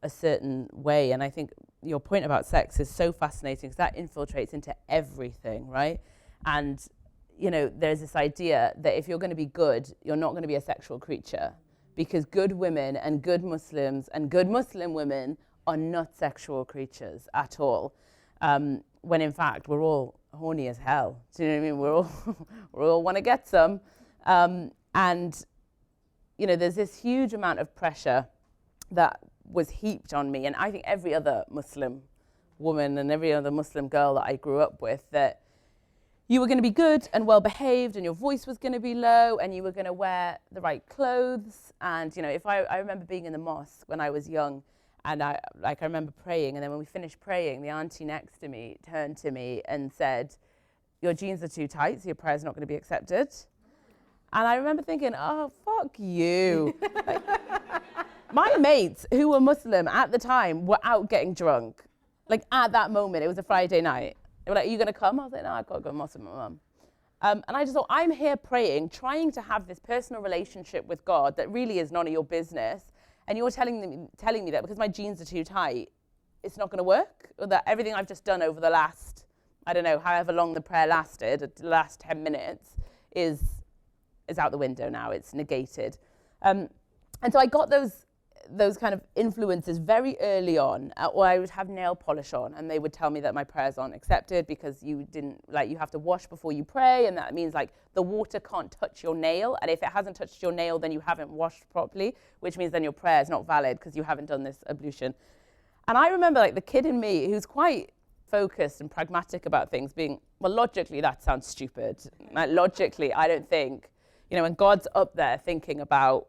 a certain way. And I think your point about sex is so fascinating because that infiltrates into everything, right? And, there's this idea that if you're going to be good, you're not going to be a sexual creature, because good women and good Muslims and good Muslim women are not sexual creatures at all. When in fact, we're all horny as hell. Do you know what I mean? We all want to get some. And, there's this huge amount of pressure that was heaped on me, and I think every other Muslim woman and every other Muslim girl that I grew up with, that you were going to be good and well behaved, and your voice was going to be low, and you were going to wear the right clothes. And if I remember being in the mosque when I was young, and I remember praying, and then when we finished praying, the auntie next to me turned to me and said, "Your jeans are too tight, so your prayer's not going to be accepted." And I remember thinking, oh, fuck you. My mates who were Muslim at the time were out getting drunk. Like, at that moment, it was a Friday night. They were like, "Are you going to come?" I was like, "No, I've got to go to mosque with my mum." And I just thought, I'm here praying, trying to have this personal relationship with God that really is none of your business. And you're telling me that because my jeans are too tight, it's not going to work? Or that everything I've just done over the last, I don't know, however long the prayer lasted, the last 10 minutes, is out the window now. It's negated. And so I got those kind of influences very early on, or I would have nail polish on, and they would tell me that my prayers aren't accepted because you have to wash before you pray, and that means the water can't touch your nail, and if it hasn't touched your nail, then you haven't washed properly, which means then your prayer is not valid because you haven't done this ablution. And I remember the kid in me who's quite focused and pragmatic about things being, well, logically that sounds stupid. Logically, I don't think, when God's up there thinking about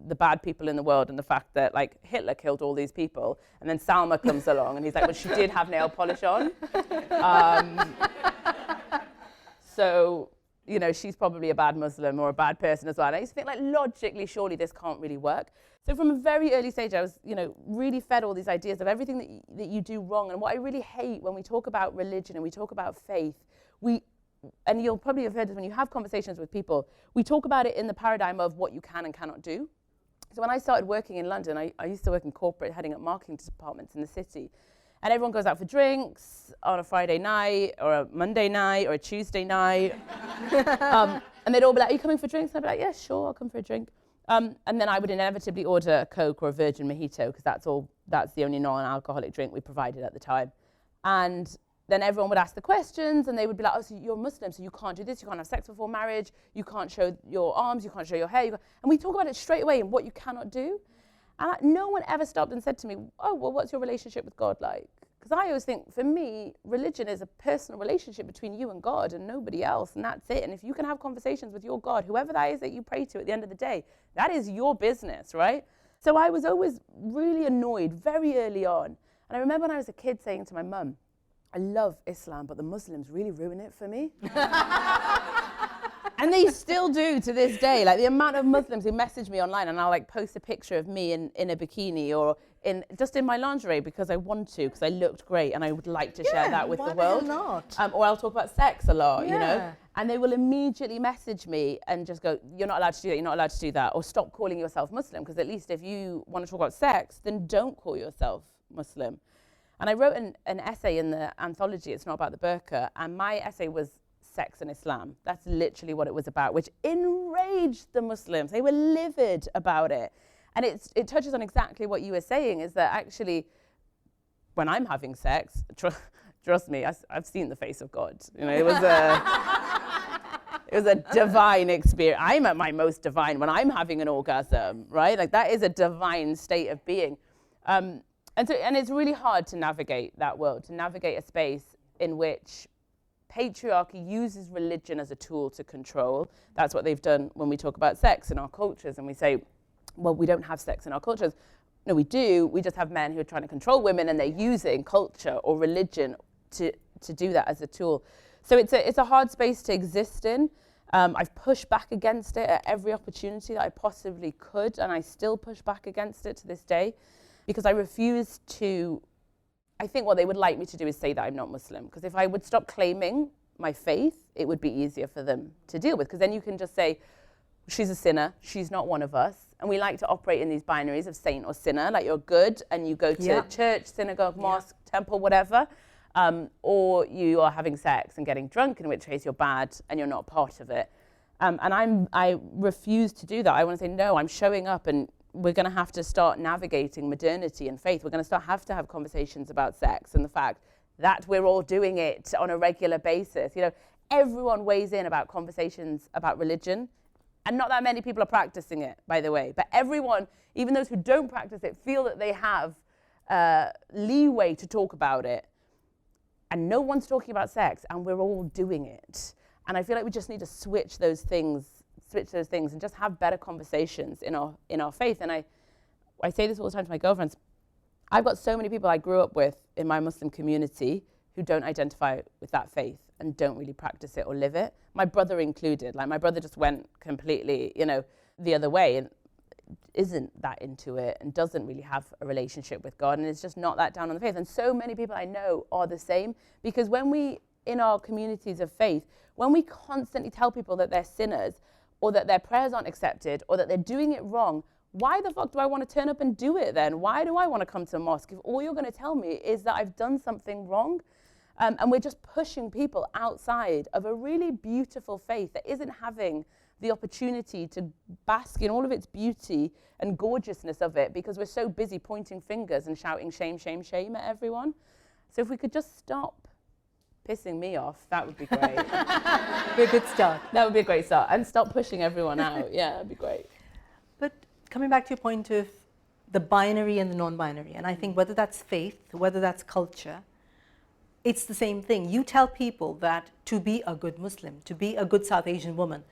the bad people in the world and the fact that Hitler killed all these people, and then Salma comes along and he's like, well, she did have nail polish on. So, she's probably a bad Muslim or a bad person as well. And I used to think logically, surely this can't really work. So from a very early stage, I was, really fed all these ideas of everything that you do wrong. And what I really hate when we talk about religion and we talk about faith, and you'll probably have heard this when you have conversations with people, we talk about it in the paradigm of what you can and cannot do. So when I started working in London, I used to work in corporate, heading up marketing departments in the city. And everyone goes out for drinks on a Friday night or a Monday night or a Tuesday night. And they'd all be like, "Are you coming for drinks?" And I'd be like, "Yeah, sure, I'll come for a drink." And then I would inevitably order a Coke or a Virgin Mojito because that's the only non-alcoholic drink we provided at the time. And then everyone would ask the questions, and they would be like, "Oh, so you're Muslim, so you can't do this, you can't have sex before marriage, you can't show your arms, you can't show your hair." And we talk about it straight away and what you cannot do. And no one ever stopped and said to me, "Oh, well, what's your relationship with God like?" Because I always think, for me, religion is a personal relationship between you and God and nobody else, and that's it. And if you can have conversations with your God, whoever that is that you pray to at the end of the day, that is your business, right? So I was always really annoyed very early on. And I remember when I was a kid saying to my mum, I love Islam, but the Muslims really ruin it for me. And they still do to this day. Like the amount of Muslims who message me online and I'll like post a picture of me in a bikini or just in my lingerie because I want to, because I looked great and I would like to share that with the world. Not? Or I'll talk about sex a lot, you know? And they will immediately message me and just go, you're not allowed to do that, you're not allowed to do that. Or stop calling yourself Muslim, because at least if you want to talk about sex, then don't call yourself Muslim. And I wrote an essay in the anthology, It's Not About the Burqa, and my essay was Sex and Islam. That's literally what it was about, which enraged the Muslims. They were livid about it. And it touches on exactly what you were saying, is that actually, when I'm having sex, trust me, I've seen the face of God. You know, it was a divine experience. I'm at my most divine when I'm having an orgasm, right? Like that is a divine state of being. And it's really hard to navigate that world, to navigate a space in which patriarchy uses religion as a tool to control. That's what they've done when we talk about sex in our cultures, and we say, well, we don't have sex in our cultures. No, we do. We just have men who are trying to control women, and they're using culture or religion to do that as a tool. So it's a hard space to exist in. I've pushed back against it at every opportunity that I possibly could, and I still push back against it to this day, because I refuse to. I think what they would like me to do is say that I'm not Muslim, because if I would stop claiming my faith, it would be easier for them to deal with, because then you can just say, she's a sinner, she's not one of us. And we like to operate in these binaries of saint or sinner, like you're good and you go to church, synagogue, mosque, temple, whatever, or you are having sex and getting drunk, in which case you're bad and you're not part of it. And I refuse to do that. I want to say, no, I'm showing up, and we're going to have to start navigating modernity and faith. We're going to have to have conversations about sex and the fact that we're all doing it on a regular basis. You know, everyone weighs in about conversations about religion, and not that many people are practicing it, by the way. But everyone, even those who don't practice it, feel that they have leeway to talk about it. And no one's talking about sex, and we're all doing it. And I feel like we just need to switch those things and just have better conversations in our faith. And I say this all the time to my girlfriends. I've got so many people I grew up with in my Muslim community who don't identify with that faith and don't really practice it or live it. My brother included. Like my brother just went completely, you know, the other way and isn't that into it and doesn't really have a relationship with God, and is just not that down on the faith. And so many people I know are the same, because when we, in our communities of faith, when we constantly tell people that they're sinners, or that their prayers aren't accepted, or that they're doing it wrong, why the fuck do I want to turn up and do it then? Why do I want to come to a mosque if all you're going to tell me is that I've done something wrong? And we're just pushing people outside of a really beautiful faith that isn't having the opportunity to bask in all of its beauty and gorgeousness of it, because we're so busy pointing fingers and shouting shame, shame, shame at everyone. So if we could just stop pissing me off, that would be great. Be a good start. That would be a great start. And stop pushing everyone out. Yeah, that'd be great. But coming back to your point of the binary and the non-binary, and I think whether that's faith, whether that's culture, it's the same thing. You tell people that to be a good Muslim, to be a good South Asian woman,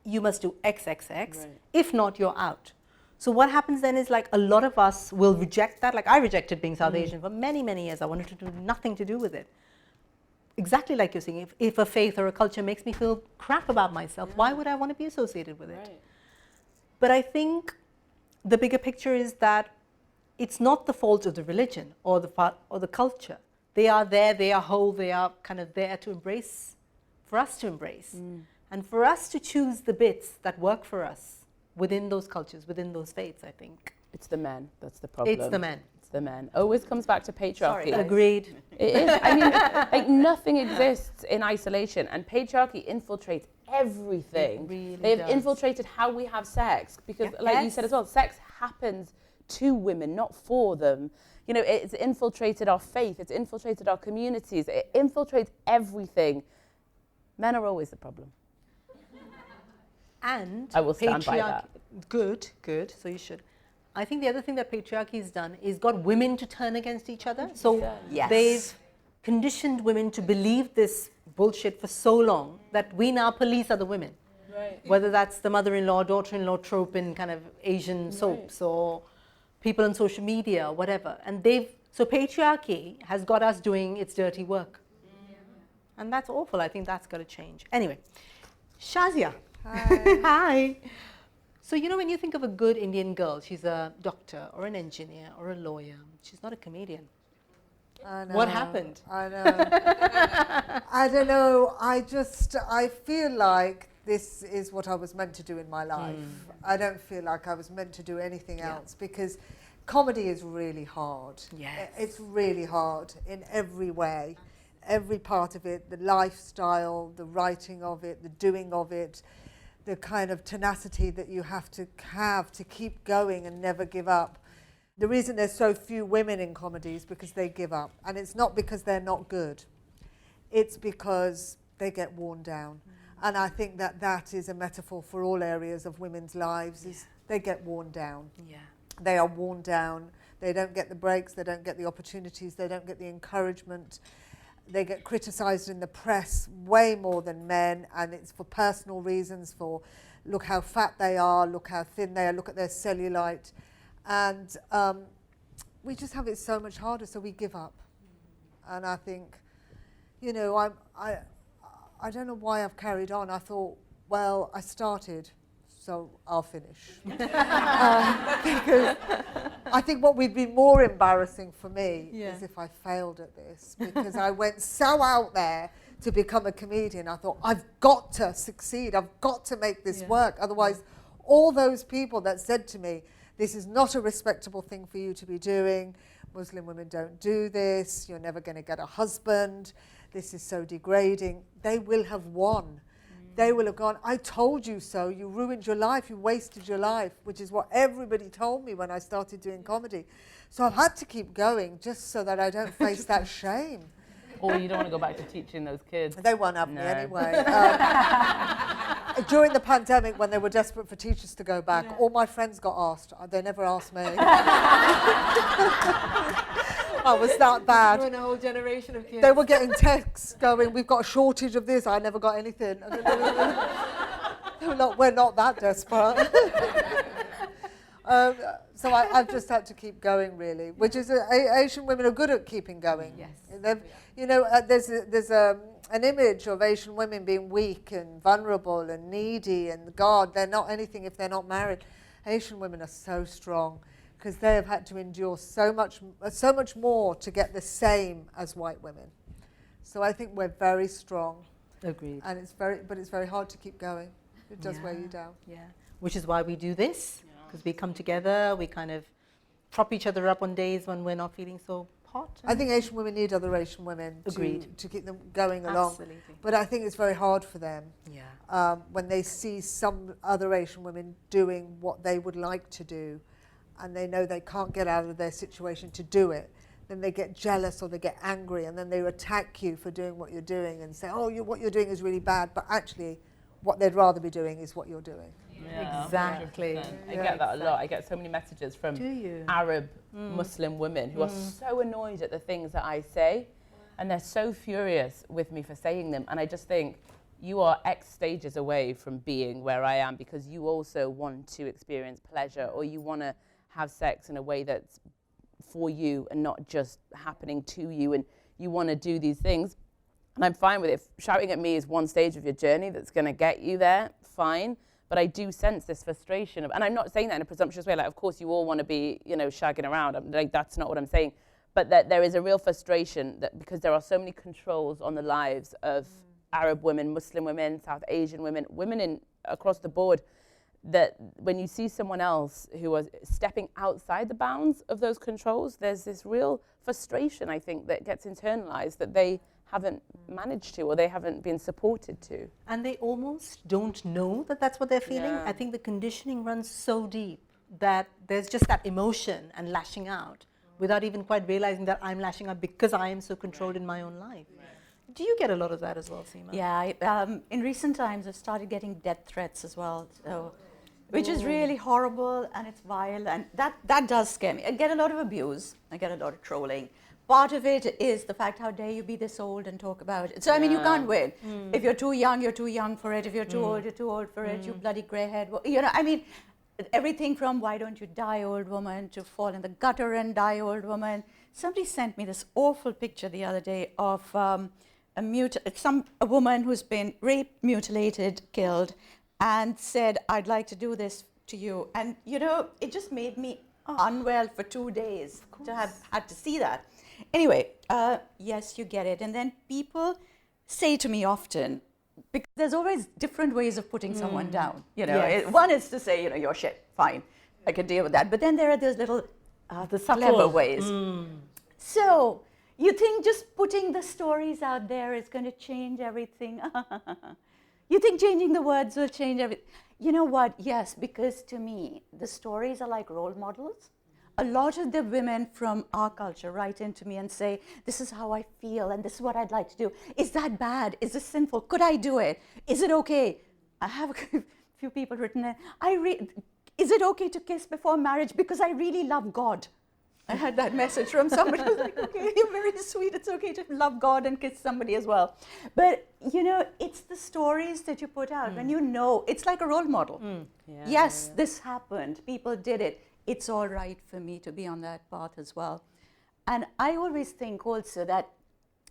you must do XXX. Right. If not, you're out. So what happens then is, like, a lot of us will reject that. Like I rejected being South Asian for many, many years. I wanted to do nothing to do with it. Exactly like you're saying, if a faith or a culture makes me feel crap about myself, why would I want to be associated with it? Right. But I think the bigger picture is that it's not the fault of the religion or the culture. They are there, they are whole, they are kind of there to embrace, for us to embrace. And for us to choose the bits that work for us within those cultures, within those faiths, I think. It's the men, that's the problem. It's the men. The men. Always comes back to patriarchy. Sorry, agreed. It is. I mean, like nothing exists in isolation, and patriarchy infiltrates everything. Really They've does. infiltrated how we have sex, because, like you said as well, sex happens to women, not for them. You know, it's infiltrated our faith, it's infiltrated our communities, it infiltrates everything. Men are always the problem. And I will stand by that. Good, so you should. I think the other thing that patriarchy has done is got women to turn against each other. So they've conditioned women to believe this bullshit for so long that we now police other women. Right. Whether that's the mother-in-law, daughter-in-law trope in kind of Asian soaps or people on social media, whatever. And so patriarchy has got us doing its dirty work. And that's awful. I think that's got to change. Anyway, Shazia. Hi. Hi. So, when you think of a good Indian girl, she's a doctor or an engineer or a lawyer. She's not a comedian. I know. What happened? I know. I don't know. I feel like this is what I was meant to do in my life. I don't feel like I was meant to do anything else, because comedy is really hard. Yes. It's really hard in every way. Every part of it, the lifestyle, the writing of it, the doing of it, the kind of tenacity that you have to keep going and never give up. The reason there's so few women in comedy is because they give up. And it's not because they're not good. It's because they get worn down. And I think that is a metaphor for all areas of women's lives, is they get worn down. Yeah. They are worn down. They don't get the breaks. They don't get the opportunities. They don't get the encouragement. They get criticised in the press way more than men, and it's for personal reasons, for look how fat they are, look how thin they are, look at their cellulite. And we just have it so much harder, so we give up. And I think, I don't know why I've carried on. I thought, well, I started, so I'll finish. Because I think what would be more embarrassing for me is if I failed at this, because I went so out there to become a comedian. I thought, I've got to succeed. I've got to make this work. Otherwise, all those people that said to me, this is not a respectable thing for you to be doing. Muslim women don't do this. You're never going to get a husband. This is so degrading. They will have won. They will have gone, I told you so, you ruined your life, you wasted your life, which is what everybody told me when I started doing comedy. So I've had to keep going just so that I don't face that shame. Or you don't want to go back to teaching those kids. They won't have me anyway. During the pandemic, when they were desperate for teachers to go back, all my friends got asked. They never asked me. I was that bad. Ruin a whole generation of kids. They were getting texts going, we've got a shortage of this. I never got anything. We're not that desperate. So I've just had to keep going, really, which is Asian women are good at keeping going. Yes. There's an image of Asian women being weak and vulnerable and needy, and God, they're not anything if they're not married. Asian women are so strong, because they have had to endure so much more to get the same as white women. So I think we're very strong. Agreed. And it's very hard to keep going. It does wear you down. Yeah. Which is why we do this, because we come together, we kind of prop each other up on days when we're not feeling so hot. I think Asian women need other Asian women to keep them going along. Absolutely. But I think it's very hard for them when they see some other Asian women doing what they would like to do, and they know they can't get out of their situation to do it. Then they get jealous or they get angry, and then they attack you for doing what you're doing and say, what you're doing is really bad. But actually, what they'd rather be doing is what you're doing. Yeah, Exactly. 100%. I get that a lot. I get so many messages from Arab Muslim women who are so annoyed at the things that I say, and they're so furious with me for saying them. And I just think, you are X stages away from being where I am, because you also want to experience pleasure, or you want to have sex in a way that's for you and not just happening to you, and you want to do these things. And I'm fine with it. If shouting at me is one stage of your journey that's going to get you there, fine. But I do sense this frustration and I'm not saying that in a presumptuous way, like, of course you all want to be, shagging around. That's not what I'm saying. But that there is a real frustration that because there are so many controls on the lives of Arab women, Muslim women, South Asian women, women across the board, that when you see someone else who is stepping outside the bounds of those controls, there's this real frustration, I think, that gets internalized that they haven't managed to, or they haven't been supported to. And they almost don't know that that's what they're feeling. Yeah. I think the conditioning runs so deep that there's just that emotion and lashing out without even quite realizing that I'm lashing out because I am so controlled in my own life. Do you get a lot of that as well, Seema? Yeah, in recent times I've started getting death threats as well. So which is really horrible and it's vile, and that does scare me. I get a lot of abuse. I get a lot of trolling. Part of it is the fact, how dare you be this old and talk about it. So, I mean, you can't win. If you're too young, you're too young for it. If you're too old, you're too old for it. You bloody grey-haired. You know, I mean, everything from why don't you die, old woman, to fall in the gutter and die, old woman. Somebody sent me this awful picture the other day of a woman who's been raped, mutilated, killed, and said, I'd like to do this to you. And, you know, it just made me unwell for 2 days to have had to see that. Anyway, yes, you get it. And then people say to me often, because there's always different ways of putting someone down. You know, one is to say, you know, you're shit, fine, I can deal with that. But then there are those little the clever ways. So you think just putting the stories out there is going to change everything? You think changing the words will change everything? You know what? Yes, because to me, the stories are like role models. A lot of the women from our culture write into me and say, this is how I feel and this is what I'd like to do. Is that bad? Is this sinful? Could I do it? Is it okay? I have a few people written in, is it okay to kiss before marriage because I really love God? I had that message from somebody who was like, okay, you're very sweet. It's okay to love God and kiss somebody as well. But, you know, it's the stories that you put out when you know, it's like a role model. Yes, this happened. People did it. It's all right for me to be on that path as well. And I always think also that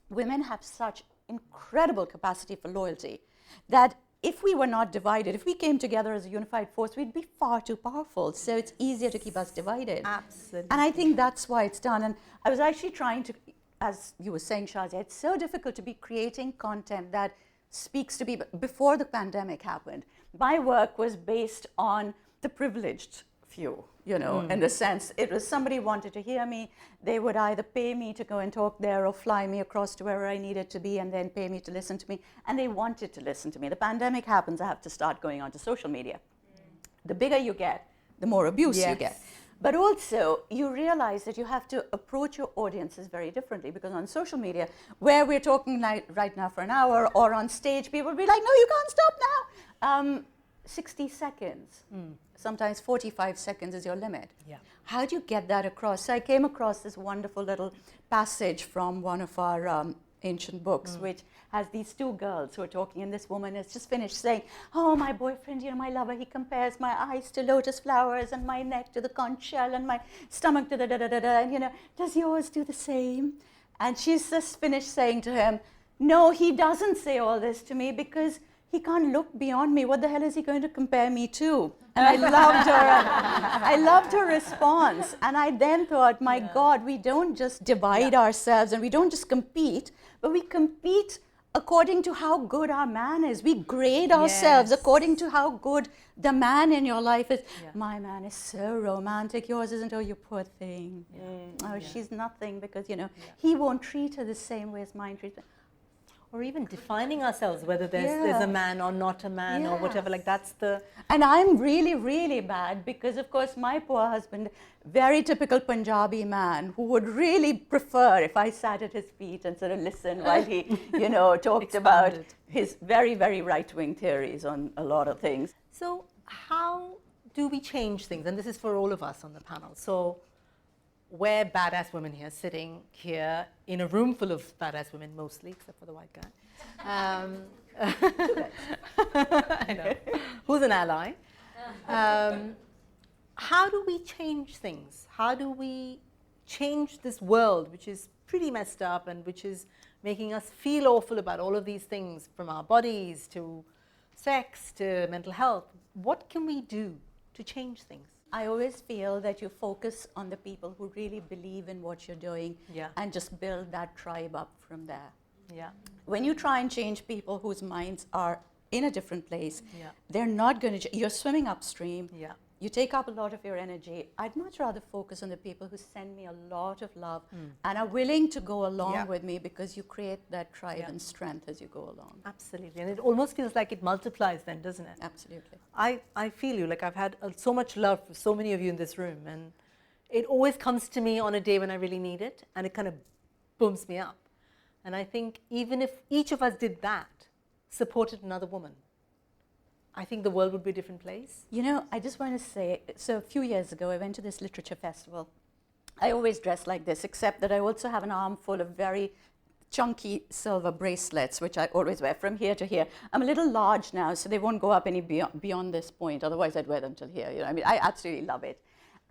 women have such incredible capacity for loyalty that if we were not divided, if we came together as a unified force, we'd be far too powerful. So it's easier to keep us divided. Absolutely. And I think that's why it's done. And I was actually trying to, as you were saying, Shazia, it's so difficult to be creating content that speaks to people. Before the pandemic happened, my work was based on the privileged few, you know, in the sense it was somebody wanted to hear me, they would either pay me to go and talk there or fly me across to wherever I needed to be and then pay me to listen to me, and they wanted to listen to me. The pandemic happens, I have to start going onto social media. The bigger you get, the more abuse you get. But also, you realize that you have to approach your audiences very differently, because on social media, where we're talking like right now for an hour, or on stage, people will be like, no, you can't stop now. 60 seconds. Sometimes 45 seconds is your limit. How do you get that across? So I came across this wonderful little passage from one of our ancient books, which has these two girls who are talking, and this woman has just finished saying, oh, my boyfriend, you know, my lover, he compares my eyes to lotus flowers and my neck to the conch shell and my stomach to the da-da-da-da, and, you know, does yours do the same? And she's just finished saying to him, no, he doesn't say all this to me because he can't look beyond me. What the hell is he going to compare me to? And I loved her. I loved her response. And I then thought, my God, we don't just divide ourselves and we don't just compete, but we compete according to how good our man is. We grade ourselves according to how good the man in your life is. My man is so romantic. Yours isn't. Oh, you poor thing. Oh, she's nothing because, you know, he won't treat her the same way as mine treats her. Or even defining ourselves, whether there's a man or not a man or whatever, like that's the... And I'm really, really bad because, of course, my poor husband, very typical Punjabi man, who would really prefer if I sat at his feet and sort of listened while he, you know, talked about his very, very right-wing theories on a lot of things. So how do we change things? And this is for all of us on the panel. So we're badass women here, sitting here in a room full of badass women, mostly, except for the white guy. I know. Who's an ally? How do we change things? How do we change this world, which is pretty messed up and which is making us feel awful about all of these things, from our bodies to sex to mental health? What can we do to change things? I always feel that you focus on the people who really believe in what you're doing and just build that tribe up from there. When you try and change people whose minds are in a different place, they're not going to, you're swimming upstream, you take up a lot of your energy. I'd much rather focus on the people who send me a lot of love and are willing to go along with me, because you create that tribe and strength as you go along. Absolutely. And it almost feels like it multiplies then, doesn't it? Absolutely. I feel you. Like I've had so much love for so many of you in this room, and it always comes to me on a day when I really need it, and it kind of booms me up. And I think even if each of us did that, supported another woman, I think the world would be a different place. You know, I just want to say, so a few years ago, I went to this literature festival. I always dress like this, except that I also have an armful of very chunky silver bracelets, which I always wear from here to here. I'm a little large now, so they won't go up any beyond this point. Otherwise, I'd wear them till here. You know, I mean, I absolutely love it.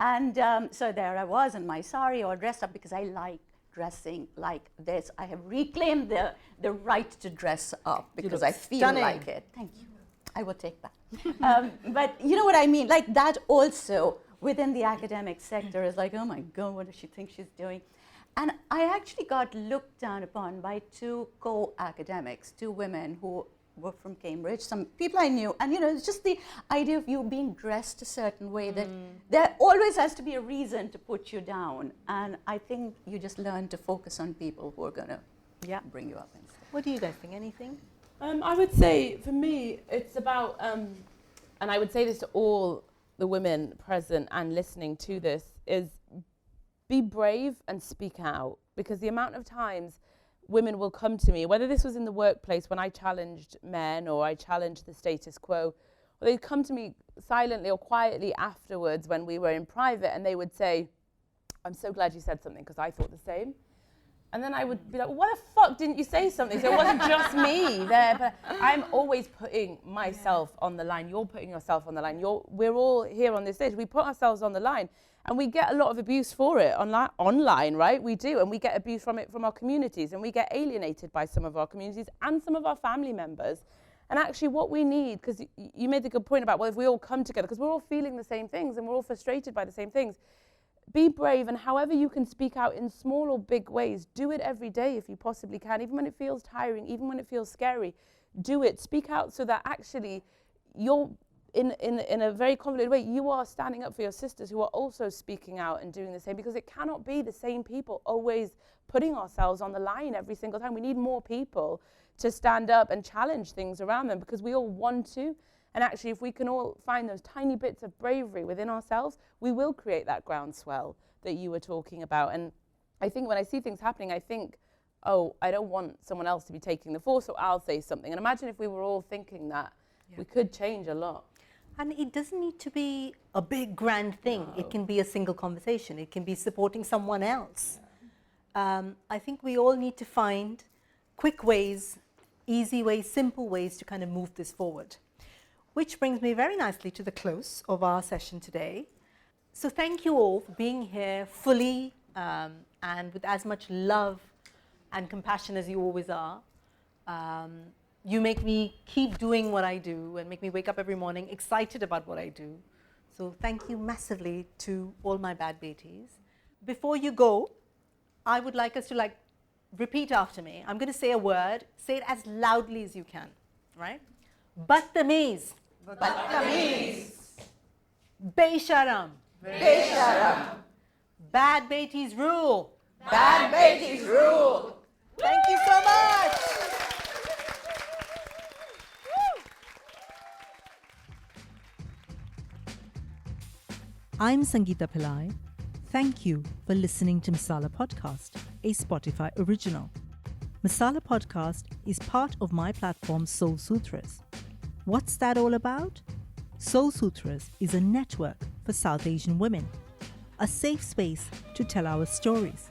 And so there I was in my sari, all dressed up, because I like dressing like this. I have reclaimed the right to dress up because I feel stunning. like it. Thank you. I will take that. But you know what I mean? Like that also within the academic sector is like, oh my God, what does she think she's doing? And I actually got looked down upon by two co-academics, two women who were from Cambridge, some people I knew. And you know, it's just the idea of you being dressed a certain way that there always has to be a reason to put you down. And I think you just learn to focus on people who are going to bring you up instead. What do you guys think? Anything? I would say, for me, it's about, and I would say this to all the women present and listening to this, is be brave and speak out. Because the amount of times women will come to me, whether this was in the workplace when I challenged men or I challenged the status quo, or they'd come to me silently or quietly afterwards when we were in private, and they would say, I'm so glad you said something because I thought the same. And then I would be like, well, why the fuck didn't you say something? So it wasn't just me there. But I'm always putting myself on the line. You're putting yourself on the line. We're all here on this stage. We put ourselves on the line. And we get a lot of abuse for it online, right? We do. And we get abuse from it from our communities. And we get alienated by some of our communities and some of our family members. And actually what we need, because you made the good point about, well, if we all come together, because we're all feeling the same things and we're all frustrated by the same things. Be brave, and however you can speak out in small or big ways, do it every day if you possibly can, even when it feels tiring, even when it feels scary. Do it. Speak out so that actually you're, in a very confident way, you are standing up for your sisters who are also speaking out and doing the same, because it cannot be the same people always putting ourselves on the line every single time. We need more people to stand up and challenge things around them, because we all want to. And actually, if we can all find those tiny bits of bravery within ourselves, we will create that groundswell that you were talking about. And I think when I see things happening, I think, oh, I don't want someone else to be taking the force, so I'll say something. And imagine if we were all thinking that, we could change a lot. And it doesn't need to be a big, grand thing. No. It can be a single conversation. It can be supporting someone else. I think we all need to find quick ways, easy ways, simple ways to kind of move this forward. Which brings me very nicely to the close of our session today. So thank you all for being here fully and with as much love and compassion as you always are. You make me keep doing what I do and make me wake up every morning excited about what I do. So thank you massively to all my bad betis. Before you go, I would like us to repeat after me. I'm going to say a word. Say it as loudly as you can, right? Badtameez. Badtameez. Besharam. Besharam. Bad betis rule. Bad betis rule. Thank you so much. I'm Sangeeta Pillai. Thank you for listening to Masala Podcast, a Spotify original. Masala Podcast is part of my platform Soul Sutras. What's that all about? Soul Sutras is a network for South Asian women, a safe space to tell our stories,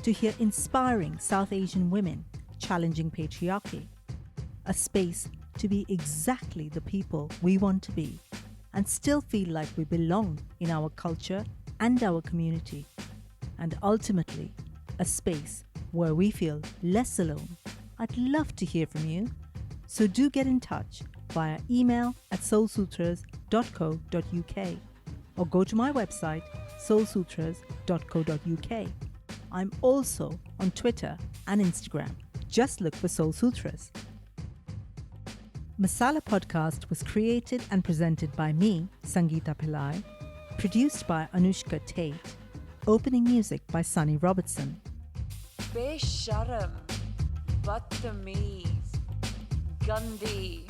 to hear inspiring South Asian women challenging patriarchy, a space to be exactly the people we want to be and still feel like we belong in our culture and our community, and ultimately a space where we feel less alone. I'd love to hear from you, so do get in touch via email at soulsutras.co.uk or go to my website soulsutras.co.uk. I'm also on Twitter and Instagram. Just look for Soul Sutras. Masala Podcast was created and presented by me, Sangeeta Pillai, produced by Anushka Tate, opening music by Sunny Robertson. Besharam, Badtameez, Gandhi.